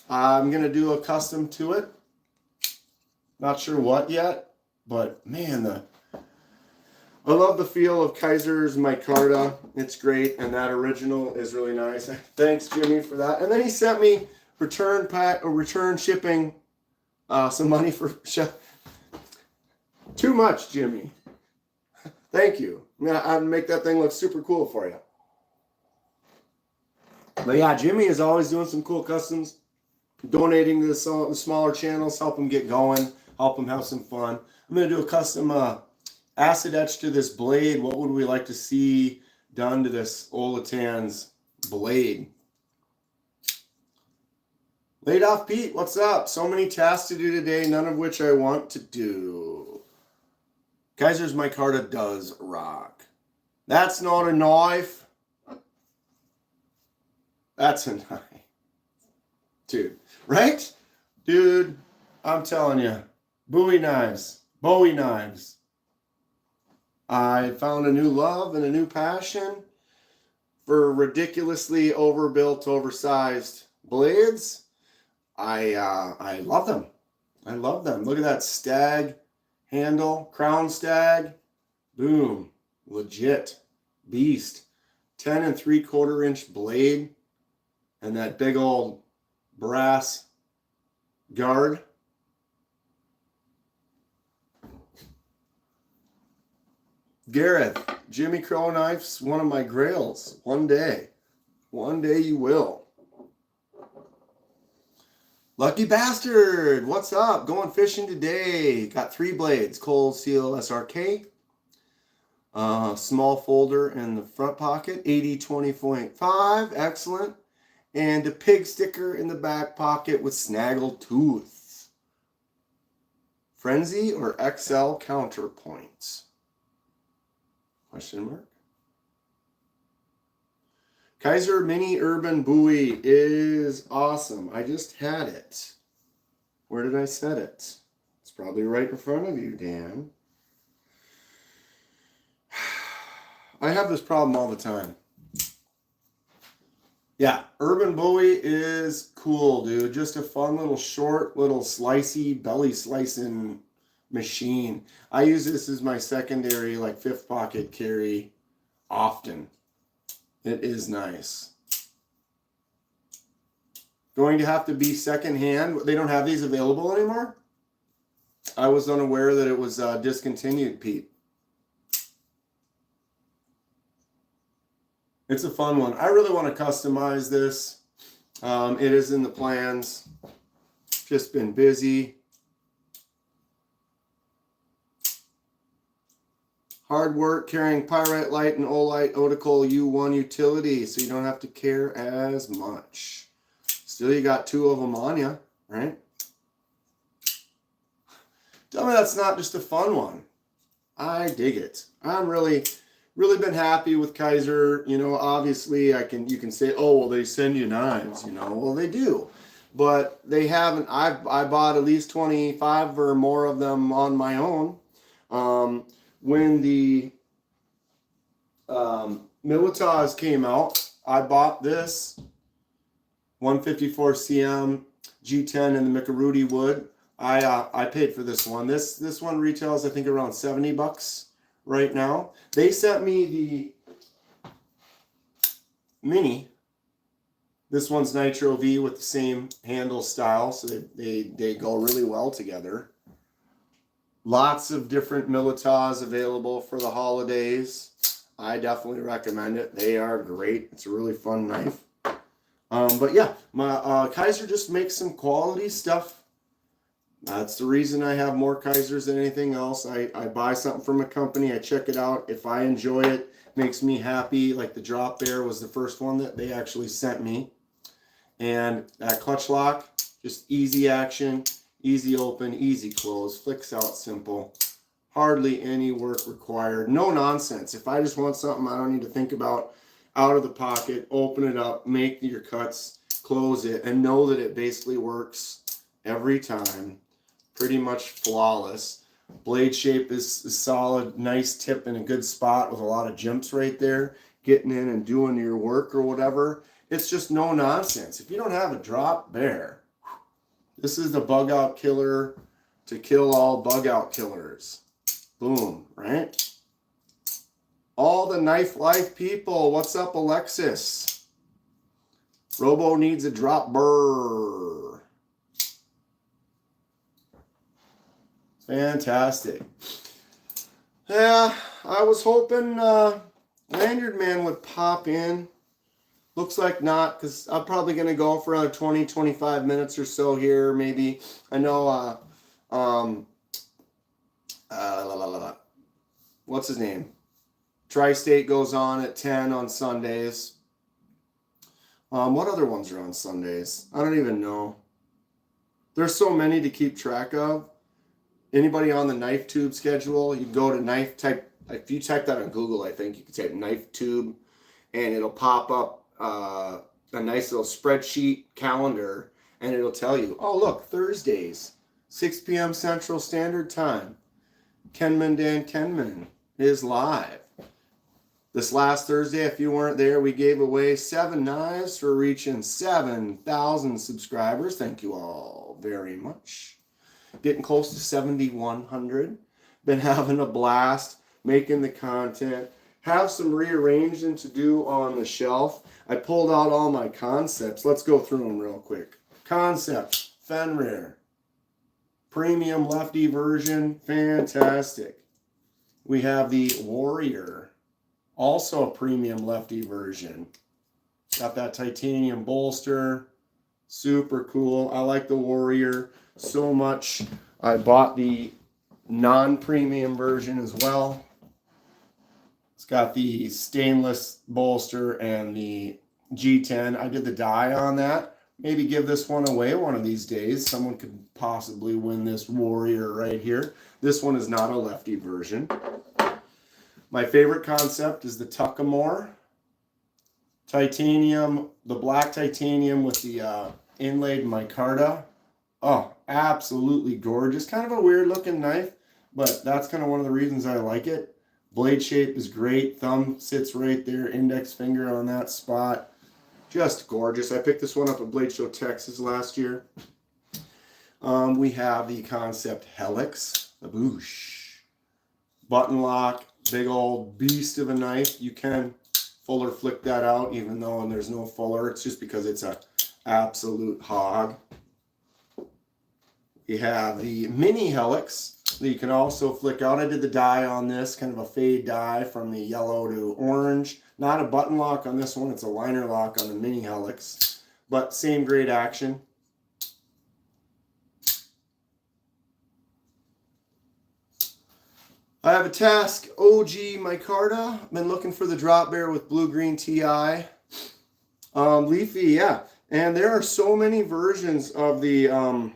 I'm going to do a custom to it. Not sure what yet, but man, I love the feel of Kaiser's micarta. It's great, and that original is really nice. Thanks, Jimmy, for that. And then he sent me return shipping, some money for too much, Jimmy. Thank you. I'd make that thing look super cool for you. But yeah, Jimmy is always doing some cool customs, donating to the smaller channels, help them get going, help them have some fun. I'm going to do a custom acid etch to this blade. What would we like to see done to this Olatan's blade? Laid off Pete, what's up? So many tasks to do today, none of which I want to do. Kaiser's micarta does rock. That's not a knife. That's a knife. Dude, right? Dude, I'm telling you, Bowie knives. I found a new love and a new passion for ridiculously overbuilt, oversized blades. I love them. I love them. Look at that stag handle, crown stag. Boom. Legit. Beast. 10 3/4 inch blade. And that big old brass guard. Gareth, Jimmy Crow knife's one of my grails. One day you will. Lucky bastard, what's up? Going fishing today. Got 3 blades. Cold Seal SRK. Small folder in the front pocket. 80-20.5. Excellent. And a pig sticker in the back pocket with snaggle tooth. Frenzy or XL counterpoint? Question mark. Kaiser Mini Urban Bowie is awesome. I just had it. Where did I set it? It's probably right in front of you, Dan. I have this problem all the time. Yeah, Urban Bowie is cool, dude. Just a fun little short, little slicey, belly slicing machine. I use this as my secondary, like 5th pocket carry often. It is nice. Going to have to be secondhand. They don't have these available anymore? I was unaware that it was discontinued, Pete. It's a fun one. I really want to customize this. It is in the plans. Just been busy. Hard work carrying Pyrite Light and Olight Otical U1 utility, so you don't have to care as much. Still, you got 2 of them on you, right? Tell me that's not just a fun one. I dig it. I'm really been happy with Kaiser. You know, obviously you can say, oh, well, they send you knives, you know. Well, they do. But they haven't. I bought at least 25 or more of them on my own. When the Militas came out, I bought this 154 cm G10 in the Micarudi wood. I paid for this one. This one retails, I think, around $70 right now. They sent me the Mini. This one's Nitro V with the same handle style, so they go really well together. Lots of different Militas available for the holidays. I definitely recommend it. They are great. It's a really fun knife. But yeah, my Kaiser just makes some quality stuff. That's the reason I have more Kaisers than anything else. I buy something from a company. I check it out. If I enjoy it, makes me happy. Like the Drop Bear was the first one that they actually sent me. And that clutch lock, just easy action. Easy open, easy close, flicks out simple. Hardly any work required. No nonsense. If I just want something I don't need to think about, out of the pocket, open it up, make your cuts, close it, and know that it basically works every time. Pretty much flawless. Blade shape is solid, nice tip in a good spot with a lot of jumps right there. Getting in and doing your work or whatever. It's just no nonsense. If you don't have a Drop Bear, this is the bug out killer to kill all bug out killers. Boom, right? All the knife life people. What's up, Alexis? Robo needs a drop burr. Fantastic. Yeah, I was hoping Lanyard Man would pop in. Looks like not, because I'm probably going to go for another 20, 25 minutes or so here, maybe. I know what's his name? Tri-State goes on at 10 on Sundays. What other ones are on Sundays? I don't even know. There's so many to keep track of. Anybody on the Knife Tube schedule, you go to Knife, if you type that on Google, I think you can type Knife Tube and it'll pop up a nice little spreadsheet calendar and it'll tell you, oh look, Thursdays, 6 p.m. Central Standard Time, KenmanDanKenman is live. This last Thursday, if you weren't there, we gave away 7 knives for reaching 7,000 subscribers. Thank you all very much. Getting close to 7,100. Been having a blast making the content. Have some rearranging to do on the shelf. I pulled out all my concepts. Let's go through them real quick. Concept, Fenrir. Premium lefty version, fantastic. We have the Warrior. Also a premium lefty version. Got that titanium bolster. Super cool. I like the Warrior so much. I bought the non-premium version as well. It's got the stainless bolster and the G10. I did the die on that. Maybe give this one away one of these days. Someone could possibly win this Warrior right here. This one is not a lefty version. My favorite concept is the Tuckamore. Titanium, the black titanium with the inlaid micarta. Oh, absolutely gorgeous. Kind of a weird looking knife, but that's kind of one of the reasons I like it. Blade shape is great. Thumb sits right there. Index finger on that spot. Just gorgeous. I picked this one up at Blade Show, Texas last year. We have the Concept Helix. The boosh. Button lock. Big old beast of a knife. You can fuller flick that out even though there's no fuller. It's just because it's a absolute hog. You have the mini helix that you can also flick out. I did the die on this, kind of a fade die from the yellow to orange. Not a button lock on this one, it's a liner lock on the mini helix, but same grade action. I have a Task OG micarta. Been looking for the drop bear with blue-green TI. Leafy, yeah. And there are so many versions of the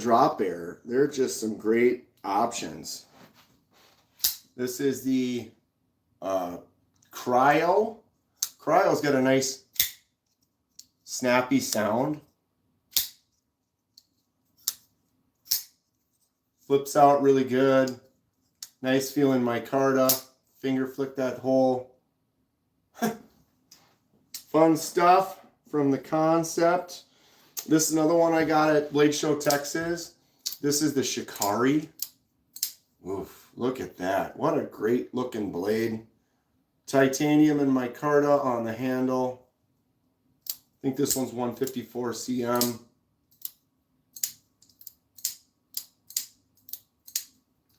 drop bear. They're just some great options. This is the Cryo. Cryo's got a nice snappy sound. Flips out really good. Nice feeling micarta. Finger flick that hole. Fun stuff from the Concept. This is another one I got at Blade Show, Texas. This is the Shikari. Oof, look at that. What a great looking blade. Titanium and micarta on the handle. I think this one's 154 cm.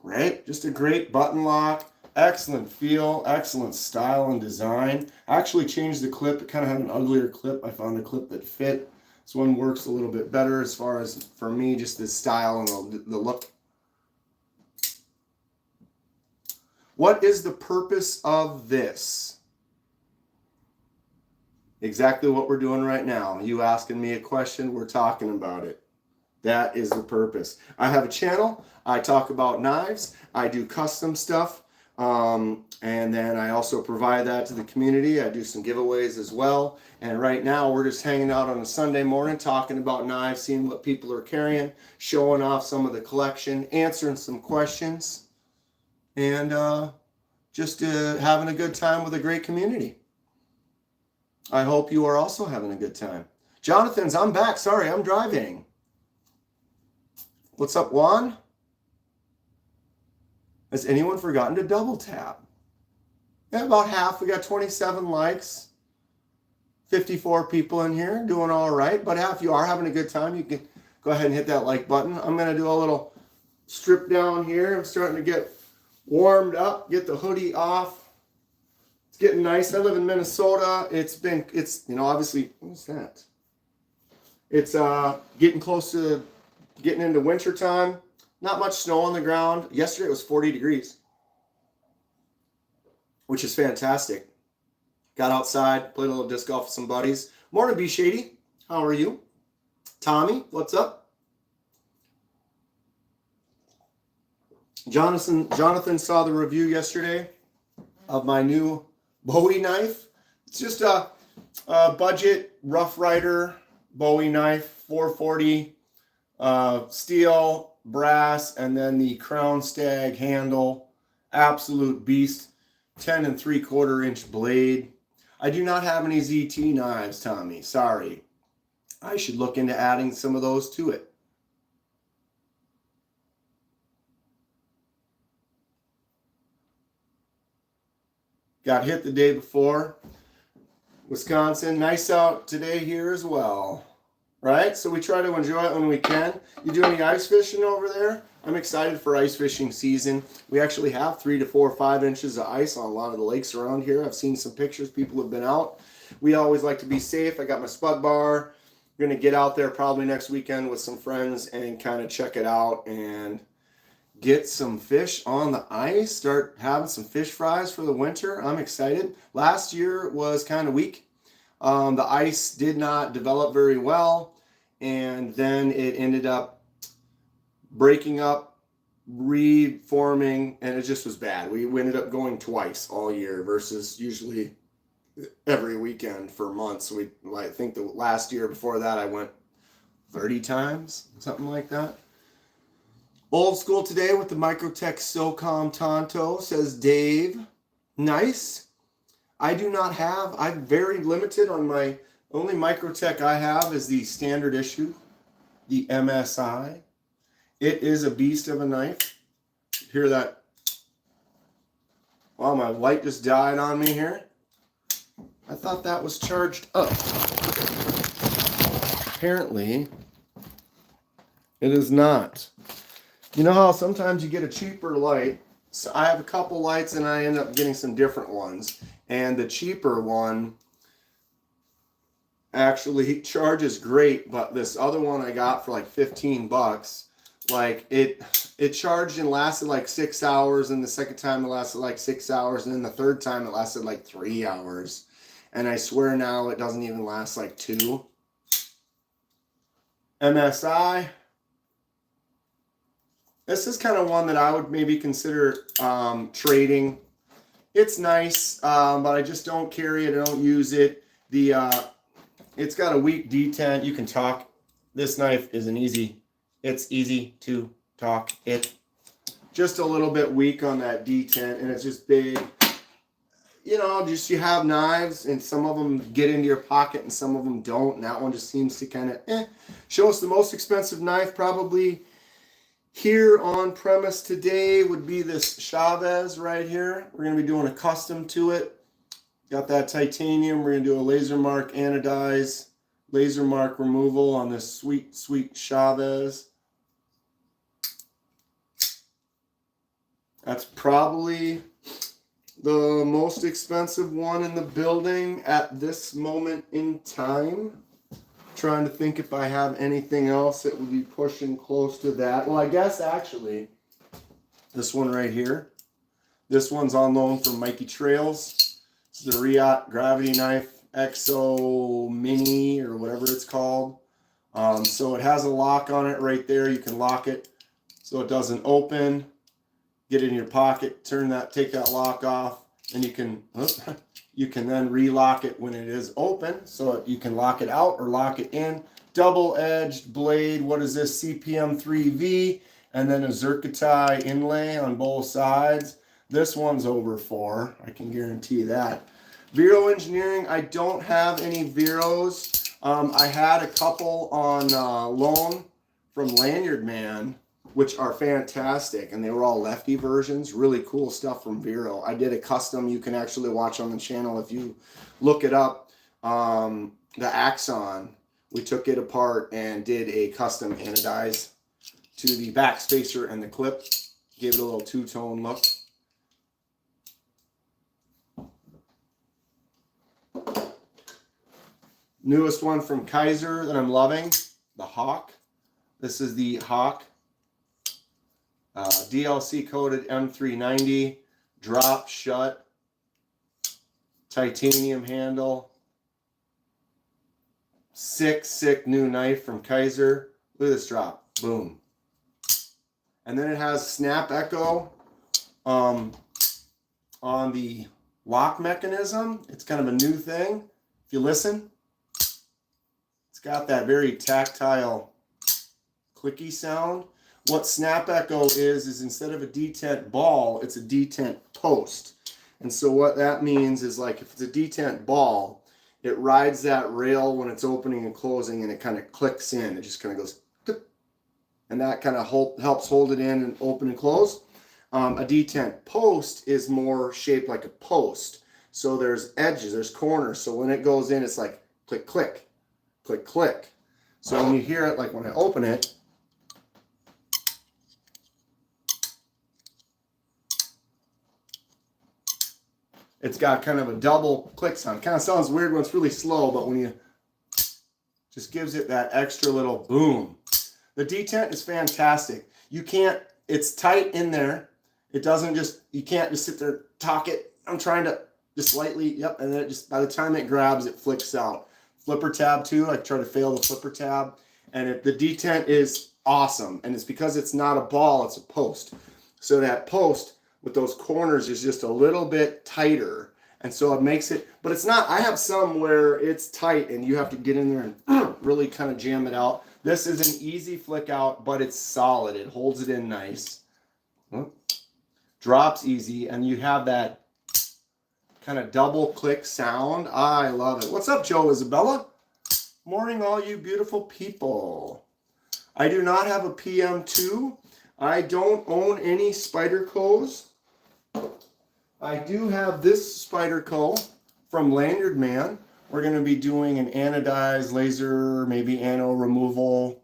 Right? Just a great button lock. Excellent feel, excellent style and design. I actually changed the clip. It kind of had an uglier clip. I found a clip that fit. This one works a little bit better as far as, for me, just the style and the look. What is the purpose of this? Exactly what we're doing right now. You asking me a question, we're talking about it. That is the purpose. I have a channel. I talk about knives. I do custom stuff. And then I also provide that to the community. I do some giveaways as well. And right now we're just hanging out on a Sunday morning talking about knives, seeing what people are carrying, showing off some of the collection, answering some questions, and just having a good time with a great community. I hope you are also having a good time. Jonathan's, I'm back. Sorry, I'm driving. What's up, Juan? Has anyone forgotten to double tap? Yeah, about half. We got 27 likes. 54 people in here doing all right. But if you are having a good time, you can go ahead and hit that like button. I'm going to do a little strip down here. I'm starting to get warmed up, get the hoodie off. It's getting nice. I live in Minnesota. It's obviously, what's that? It's getting close to getting into winter time. Not much snow on the ground. Yesterday it was 40 degrees. which is fantastic. Got outside, played a little disc golf with some buddies. Morning, B Shady. How are you? Tommy, what's up? Jonathan saw the review yesterday of my new Bowie knife. It's just a budget Rough Rider Bowie knife, 440 steel, brass, and then the Crown Stag handle. Absolute beast. 10 3/4 inch blade. I do not have any ZT knives, Tommy. Sorry. I should look into adding some of those to it. Got hit the day before. Wisconsin, nice out today here as well. Right? So we try to enjoy it when we can. You do any ice fishing over there? I'm excited for ice fishing season. We actually have 3 to 4 or 5 inches of ice on a lot of the lakes around here. I've seen some pictures. People have been out. We always like to be safe. I got my spud bar. Going to get out there probably next weekend with some friends and kind of check it out and get some fish on the ice. Start having some fish fries for the winter. I'm excited. Last year was kind of weak. The ice did not develop very well. And then it ended up breaking up, reforming, and it just was bad. We ended up going twice all year versus usually every weekend for months. I think the last year before that I went 30 times, something like that. Old school today with the Microtech SOCOM Tonto, says Dave. Nice. I do not have, I'm very limited on my, only Microtech I have is the standard issue, the MSI. It is a beast of a knife. Hear that? Wow, my light just died on me here. I thought that was charged up. Apparently, it is not. You know how sometimes you get a cheaper light? So I have a couple lights and I end up getting some different ones. And the cheaper one actually charges great, but this other one I got for like 15 bucks, like it charged and lasted like 6 hours, and the second time it lasted like 6 hours, and then the third time it lasted like 3 hours. And I swear now it doesn't even last like 2. MSI. This is kind of one that I would maybe consider trading. It's nice, but I just don't carry it. I don't use it. It's got a weak detent. You can talk. This knife is it's easy to talk. It just a little bit weak on that detent, and it's just big. You know, just you have knives, and some of them get into your pocket, and some of them don't. And that one just seems to kind of show us the most expensive knife probably here on premise today would be this Chavez right here. We're going to be doing a custom to it. Got that titanium. We're going to do a laser mark anodize, laser mark removal on this sweet, sweet Chavez. That's probably the most expensive one in the building at this moment in time. Trying to think if I have anything else that would be pushing close to that. Well, I guess actually this one right here. This one's on loan from Mikey Trails. It's the Riot Gravity Knife XO Mini or whatever it's called. So it has a lock on it right there. You can lock it so it doesn't open. Get it in your pocket, take that lock off, and you can then relock it when it is open, so you can lock it out or lock it in. Double-edged blade, what is this, CPM 3V, and then a Zircotai inlay on both sides. This one's over 4, I can guarantee that. Vero Engineering, I don't have any Veros. I had a couple on loan from Lanyard Man, which are fantastic, and they were all lefty versions. Really cool stuff from Vero. I did a custom you can actually watch on the channel if you look it up. The Axon, we took it apart and did a custom anodize to the back spacer and the clip. Gave it a little two-tone look. Newest one from Kaiser that I'm loving, the Hawk. This is the Hawk. DLC coated M390, drop shut titanium handle. Sick new knife from Kaiser. Look at this drop. Boom. And then it has snap echo on the lock mechanism. It's kind of a new thing. If you listen, it's got that very tactile clicky sound. What snap echo is instead of a detent ball, it's a detent post. And so what that means is, like, if it's a detent ball, it rides that rail when it's opening and closing, and it kind of clicks in. It just kind of goes, and that kind of helps hold it in and open and close. A detent post is more shaped like a post. So there's edges, there's corners. So when it goes in, it's like click, click, click, click. So when you hear it, like when I open it, it's got kind of a double click sound. Kind of sounds weird when it's really slow, but when you just gives it that extra little boom. The detent is fantastic. You can't, it's tight in there. It doesn't just, you can't just sit there, talk it. I'm trying to just lightly, yep, and then it just, by the time it grabs, it flicks out. Flipper tab too, I try to fail the flipper tab. And the detent is awesome. And it's because it's not a ball, it's a post. So that post with those corners is just a little bit tighter. And so it makes it, but it's not, I have some where it's tight and you have to get in there and really kind of jam it out. This is an easy flick out, but it's solid. It holds it in nice. Drops easy, and you have that kind of double click sound. I love it. What's up, Joe Isabella? Morning, all you beautiful people. I do not have a PM2. I don't own any Spydercos. I do have this Spyderco from Lanyard Man. We're going to be doing an anodized laser, maybe ano removal,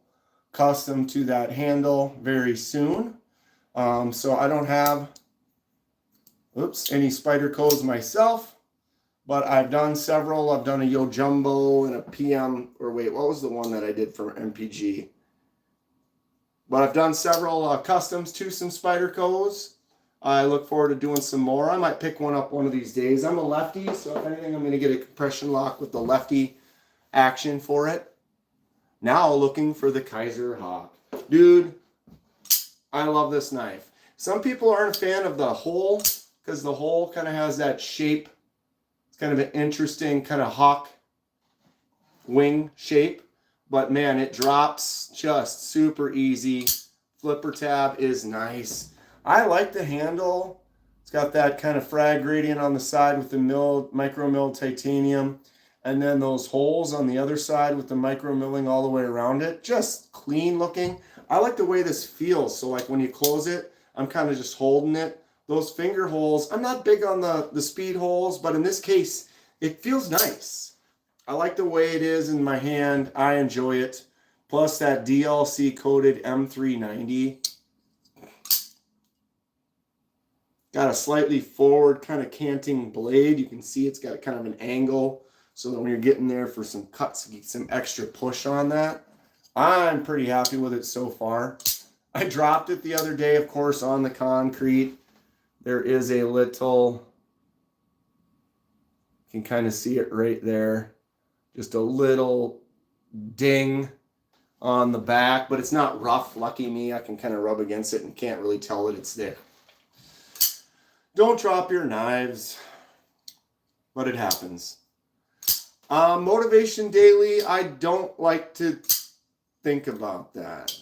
custom to that handle very soon. So I don't have, any Spydercos myself, but I've done several. I've done a Yo Jumbo and a PM, or wait, what was the one that I did for MPG? But I've done several customs to some Spydercos. I look forward to doing some more. I might pick one up one of these days. I'm a lefty, so if anything, I'm going to get a compression lock with the lefty action for it. Now looking for the Kaiser Hawk. Dude, I love this knife. Some people aren't a fan of the hole because the hole kind of has that shape. It's kind of an interesting kind of hawk wing shape. But man, it drops just super easy. Flipper tab is nice. I like the handle. It's got that kind of frag gradient on the side with the micro milled titanium. And then those holes on the other side with the micro milling all the way around it. Just clean looking. I like the way this feels. So like when you close it, I'm kind of just holding it. Those finger holes, I'm not big on the speed holes, but in this case, it feels nice. I like the way it is in my hand. I enjoy it. Plus that DLC coated M390. Got a slightly forward kind of canting blade. You can see it's got kind of an angle so that when you're getting there for some cuts, you get some extra push on that. I'm pretty happy with it so far. I dropped it the other day, of course, on the concrete. There is a little, you can kind of see it right there. Just a little ding on the back, but it's not rough. Lucky me, I can kind of rub against it and can't really tell that it's there. Don't drop your knives, but it happens. Motivation Daily, I don't like to think about that.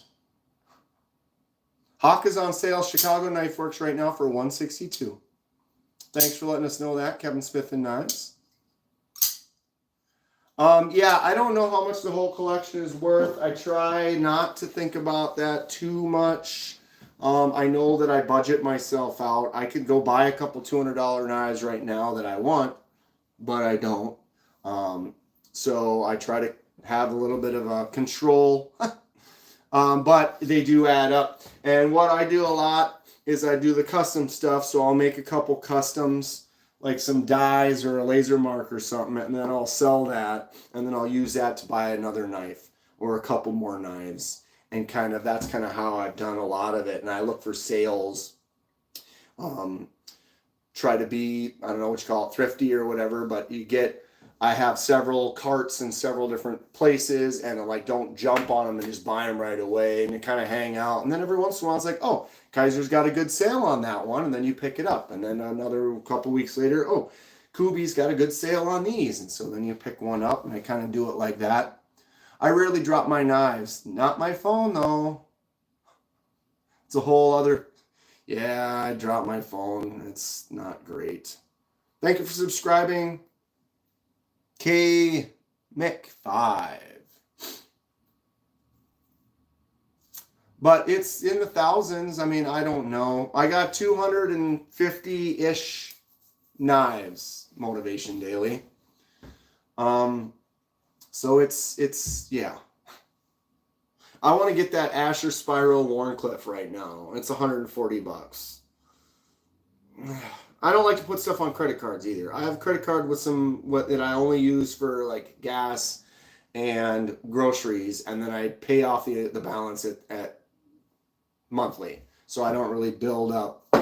Hawk is on sale, Chicago Knife Works right now for $162. Thanks for letting us know that, Kevin Smith and Knives. Yeah, I don't know how much the whole collection is worth. I try not to think about that too much. I know that I budget myself out. I could go buy a couple $200 knives right now that I want, but I don't. So I try to have a little bit of a control, but they do add up. And what I do a lot is I do the custom stuff. So I'll make a couple customs, like some dies or a laser mark or something, and then I'll sell that, and then I'll use that to buy another knife or a couple more knives. And that's kind of how I've done a lot of it. And I look for sales. try to be, I don't know what you call it, thrifty or whatever, but I have several carts in several different places, and I like don't jump on them and just buy them right away, and you kind of hang out. And then every once in a while, it's like, oh, Kaiser's got a good sale on that one, and then you pick it up. And then another couple weeks later, oh, Kubi's got a good sale on these, and so then you pick one up, and I kind of do it like that. I rarely drop my knives. Not my phone, though. It's a whole other... Yeah, I dropped my phone. It's not great. Thank you for subscribing. K Mick 5. But it's in the thousands. I mean, I don't know. I got 250-ish knives, Motivation Daily. So it's yeah. I want to get that Asher Spiral Warncliffe right now. It's $140. I don't like to put stuff on credit cards either. I have a credit card with that I only use for like gas and groceries, and then I pay off the balance at monthly, so I don't really build up.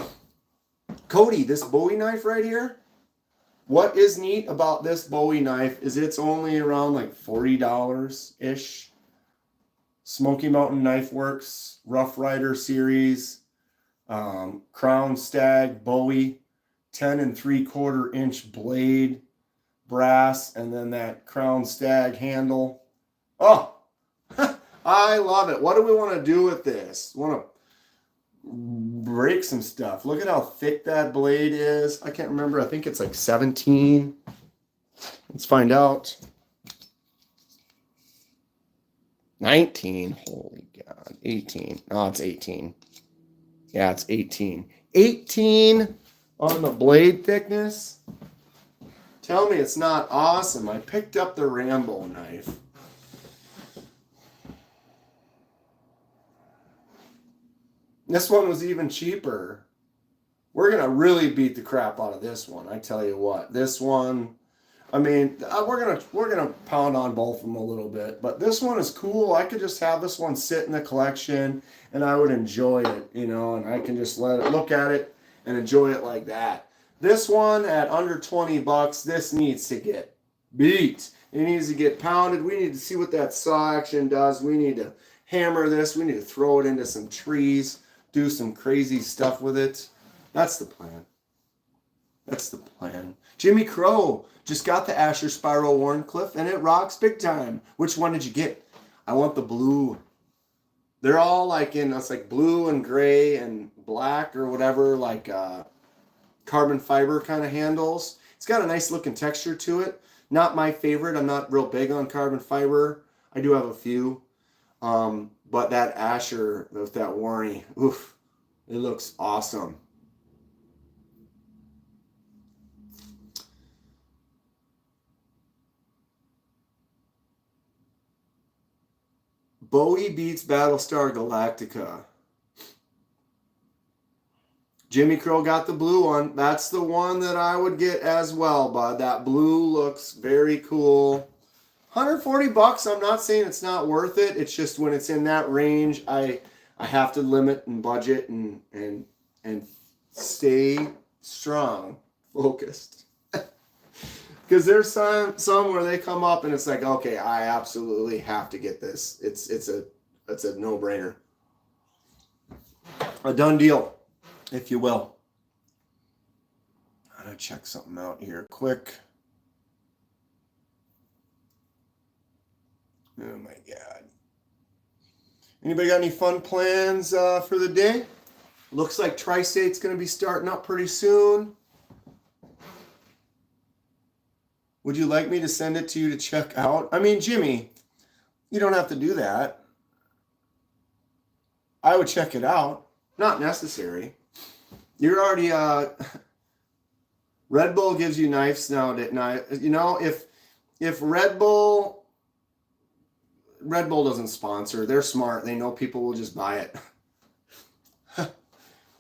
Cody, this Bowie knife right here. What is neat about this Bowie knife is it's only around like $40 ish. Smoky Mountain Knife Works, Rough Rider series, Crown Stag, Bowie, 10 3/4 inch blade, brass, and then that Crown Stag handle. Oh, I love it. What do we want to do with this? Want to break some stuff. Look at how thick that blade is. I can't remember. I think it's like 17. Let's find out. 19. Holy God. 18. Oh, it's 18. Yeah, it's 18. 18 on the blade thickness. Tell me it's not awesome. I picked up the Rambo knife. This one was even cheaper. We're going to really beat the crap out of this one. I tell you what. This one... I mean, we're gonna pound on both of them a little bit, but this one is cool. I could just have this one sit in the collection, and I would enjoy it, you know, and I can just look at it and enjoy it like that. This one at under $20, this needs to get beat. It needs to get pounded. We need to see what that saw action does. We need to hammer this. We need to throw it into some trees, do some crazy stuff with it. That's the plan. That's the plan. Jimmy Crow just got the Asher Spiral Warncliffe, and it rocks big time. Which one did you get? I want the blue. They're all like it's like blue and gray and black or whatever, like carbon fiber kind of handles. It's got a nice looking texture to it. Not my favorite. I'm not real big on carbon fiber. I do have a few. But that Asher with that Warnie, oof, it looks awesome. Bowie beats Battlestar Galactica. Jimmy Crow got the blue one. That's the one that I would get as well, bud. That blue looks very cool. $140. I'm not saying it's not worth it. It's just when it's in that range, I have to limit and budget and stay strong, focused. Because there's some where they come up and it's like, okay, I absolutely have to get this. It's a no-brainer. A done deal, if you will. I'm going to check something out here quick. Oh my God. Anybody got any fun plans for the day? Looks like Tri-State's going to be starting up pretty soon. Would you like me to send it to you to check out? I mean, Jimmy, you don't have to do that. I would check it out. Not necessary. You're already, Red Bull gives you knives now. You know, if Red Bull doesn't sponsor, they're smart. They know people will just buy it. I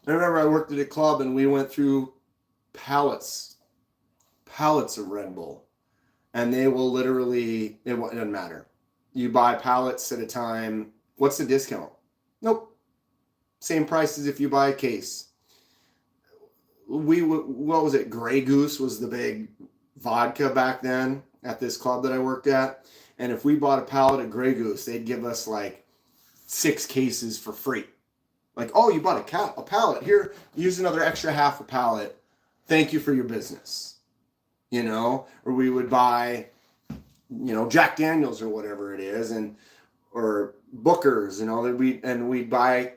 remember I worked at a club and we went through pallets of Red Bull. And they will literally, it doesn't matter. You buy pallets at a time. What's the discount? Nope. Same price as if you buy a case. what was it? Grey Goose was the big vodka back then at this club that I worked at. And if we bought a pallet of Grey Goose, they'd give us like 6 cases for free. Like, oh, you bought a pallet. Here, use another extra half a pallet. Thank you for your business. You know, or we would buy, you know, Jack Daniels or whatever it is, or Booker's, you know, we'd buy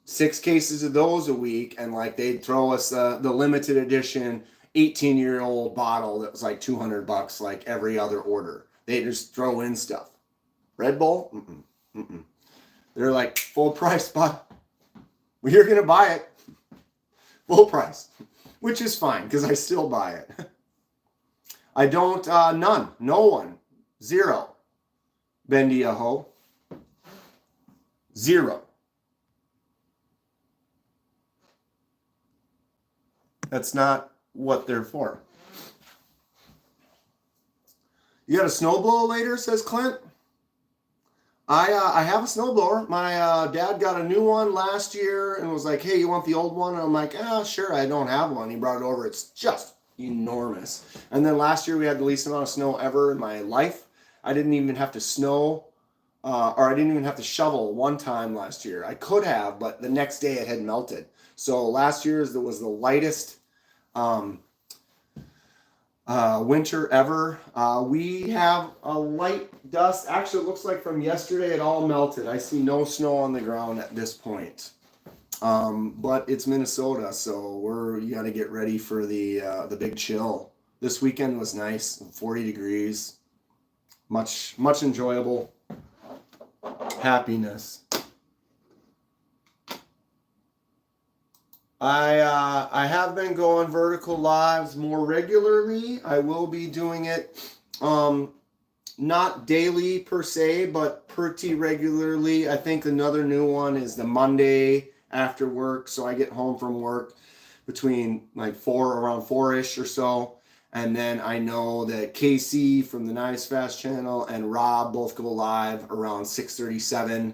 6 cases of those a week, and like they'd throw us the limited edition 18-year-old bottle that was like $200, like every other order. They just throw in stuff. Red Bull, they're like full price, but you're gonna buy it full price, which is fine because I still buy it. I don't, none, no one, 0. Bendy a hoe, 0. That's not what they're for. You got a snowblower later, says Clint. I have a snowblower. My dad got a new one last year and was like, hey, you want the old one? And I'm like, sure, I don't have one. He brought it over. It's just enormous. And then last year we had the least amount of snow ever in my life. I didn't even have to I didn't even have to shovel one time last year. I could have, but the next day it had melted. So last year's was the lightest winter ever. We have a light dust. Actually, it looks like from yesterday it all melted. I see no snow on the ground at this point. But it's Minnesota, so you got to get ready for the big chill. This weekend was nice, 40 degrees. Much enjoyable happiness. I have been going vertical lives more regularly. I will be doing it not daily per se, but pretty regularly. I think another new one is the Monday after work. So I get home from work between like around 4-ish or so. And then I know that Casey from the Nice Fast channel and Rob both go live around 6:37.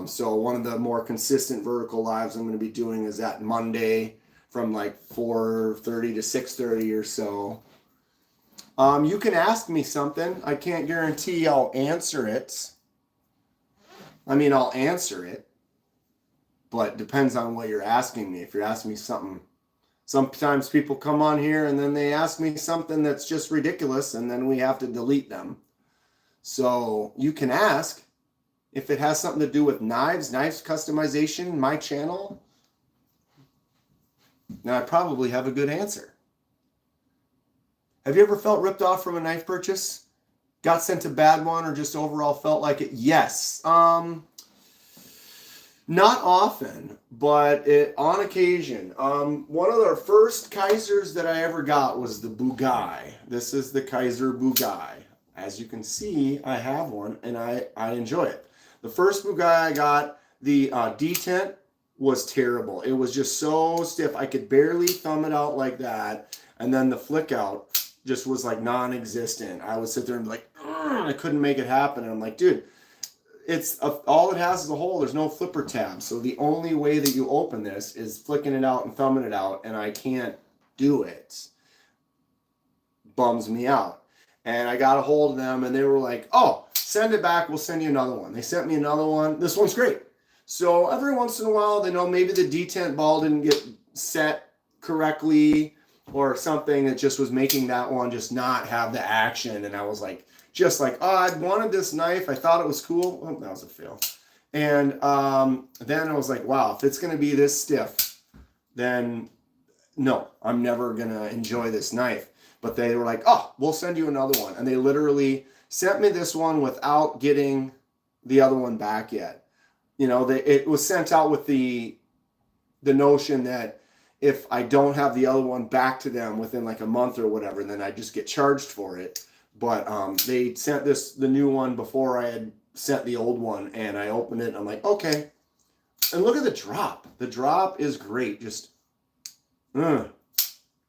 So one of the more consistent vertical lives I'm going to be doing is that Monday from like 4:30 to 6:30 or so. You can ask me something. I can't guarantee I'll answer it. I mean, I'll answer it, but depends on what you're asking me. If you're asking me something, sometimes people come on here and then they ask me something that's just ridiculous and then we have to delete them. So you can ask. If it has something to do with knives customization, my channel, now I probably have a good answer. Have you ever felt ripped off from a knife purchase? Got sent a bad one or just overall felt like it? Yes. Not often, but on occasion. One of the first Kaisers that I ever got was the Bowie. This is the Kaiser Bowie. As you can see, I have one and I enjoy it. The first Bowie I got, the detent was terrible. It was just so stiff. I could barely thumb it out like that. And then the flick out just was like non-existent. I would sit there and be like, I couldn't make it happen. And I'm like, dude, all it has is a hole. There's no flipper tab. So the only way that you open this is flicking it out and thumbing it out. And I can't do it. Bums me out. And I got a hold of them and they were like, oh, send it back. We'll send you another one. They sent me another one. This one's great. So every once in a while, they know maybe the detent ball didn't get set correctly or something that just was making that one just not have the action. And I was like, oh, I wanted this knife. I thought it was cool. Oh, that was a fail. And then I was like, wow, if it's going to be this stiff, then no, I'm never going to enjoy this knife. But they were like, oh, we'll send you another one. And they literally sent me this one without getting the other one back yet. You know, it was sent out with the notion that if I don't have the other one back to them within like a month or whatever, then I just get charged for it. But they sent the new one before I had sent the old one, and I opened it and I'm like, okay. And look at the drop. The drop is great. Just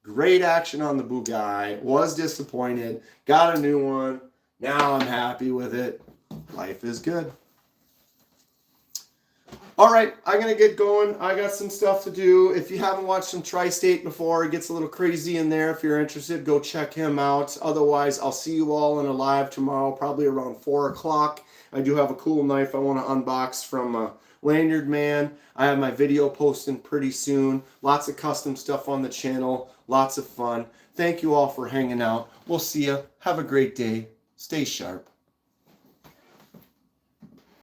great action on the Bowie. Was disappointed. Got a new one. Now I'm happy with it. Life is good. All right, I'm going to get going. I got some stuff to do. If you haven't watched some Tri-State before, it gets a little crazy in there. If you're interested, go check him out. Otherwise, I'll see you all in a live tomorrow, probably around 4 o'clock. I do have a cool knife I want to unbox from Lanyard Man. I have my video posting pretty soon. Lots of custom stuff on the channel. Lots of fun. Thank you all for hanging out. We'll see you. Have a great day. Stay sharp.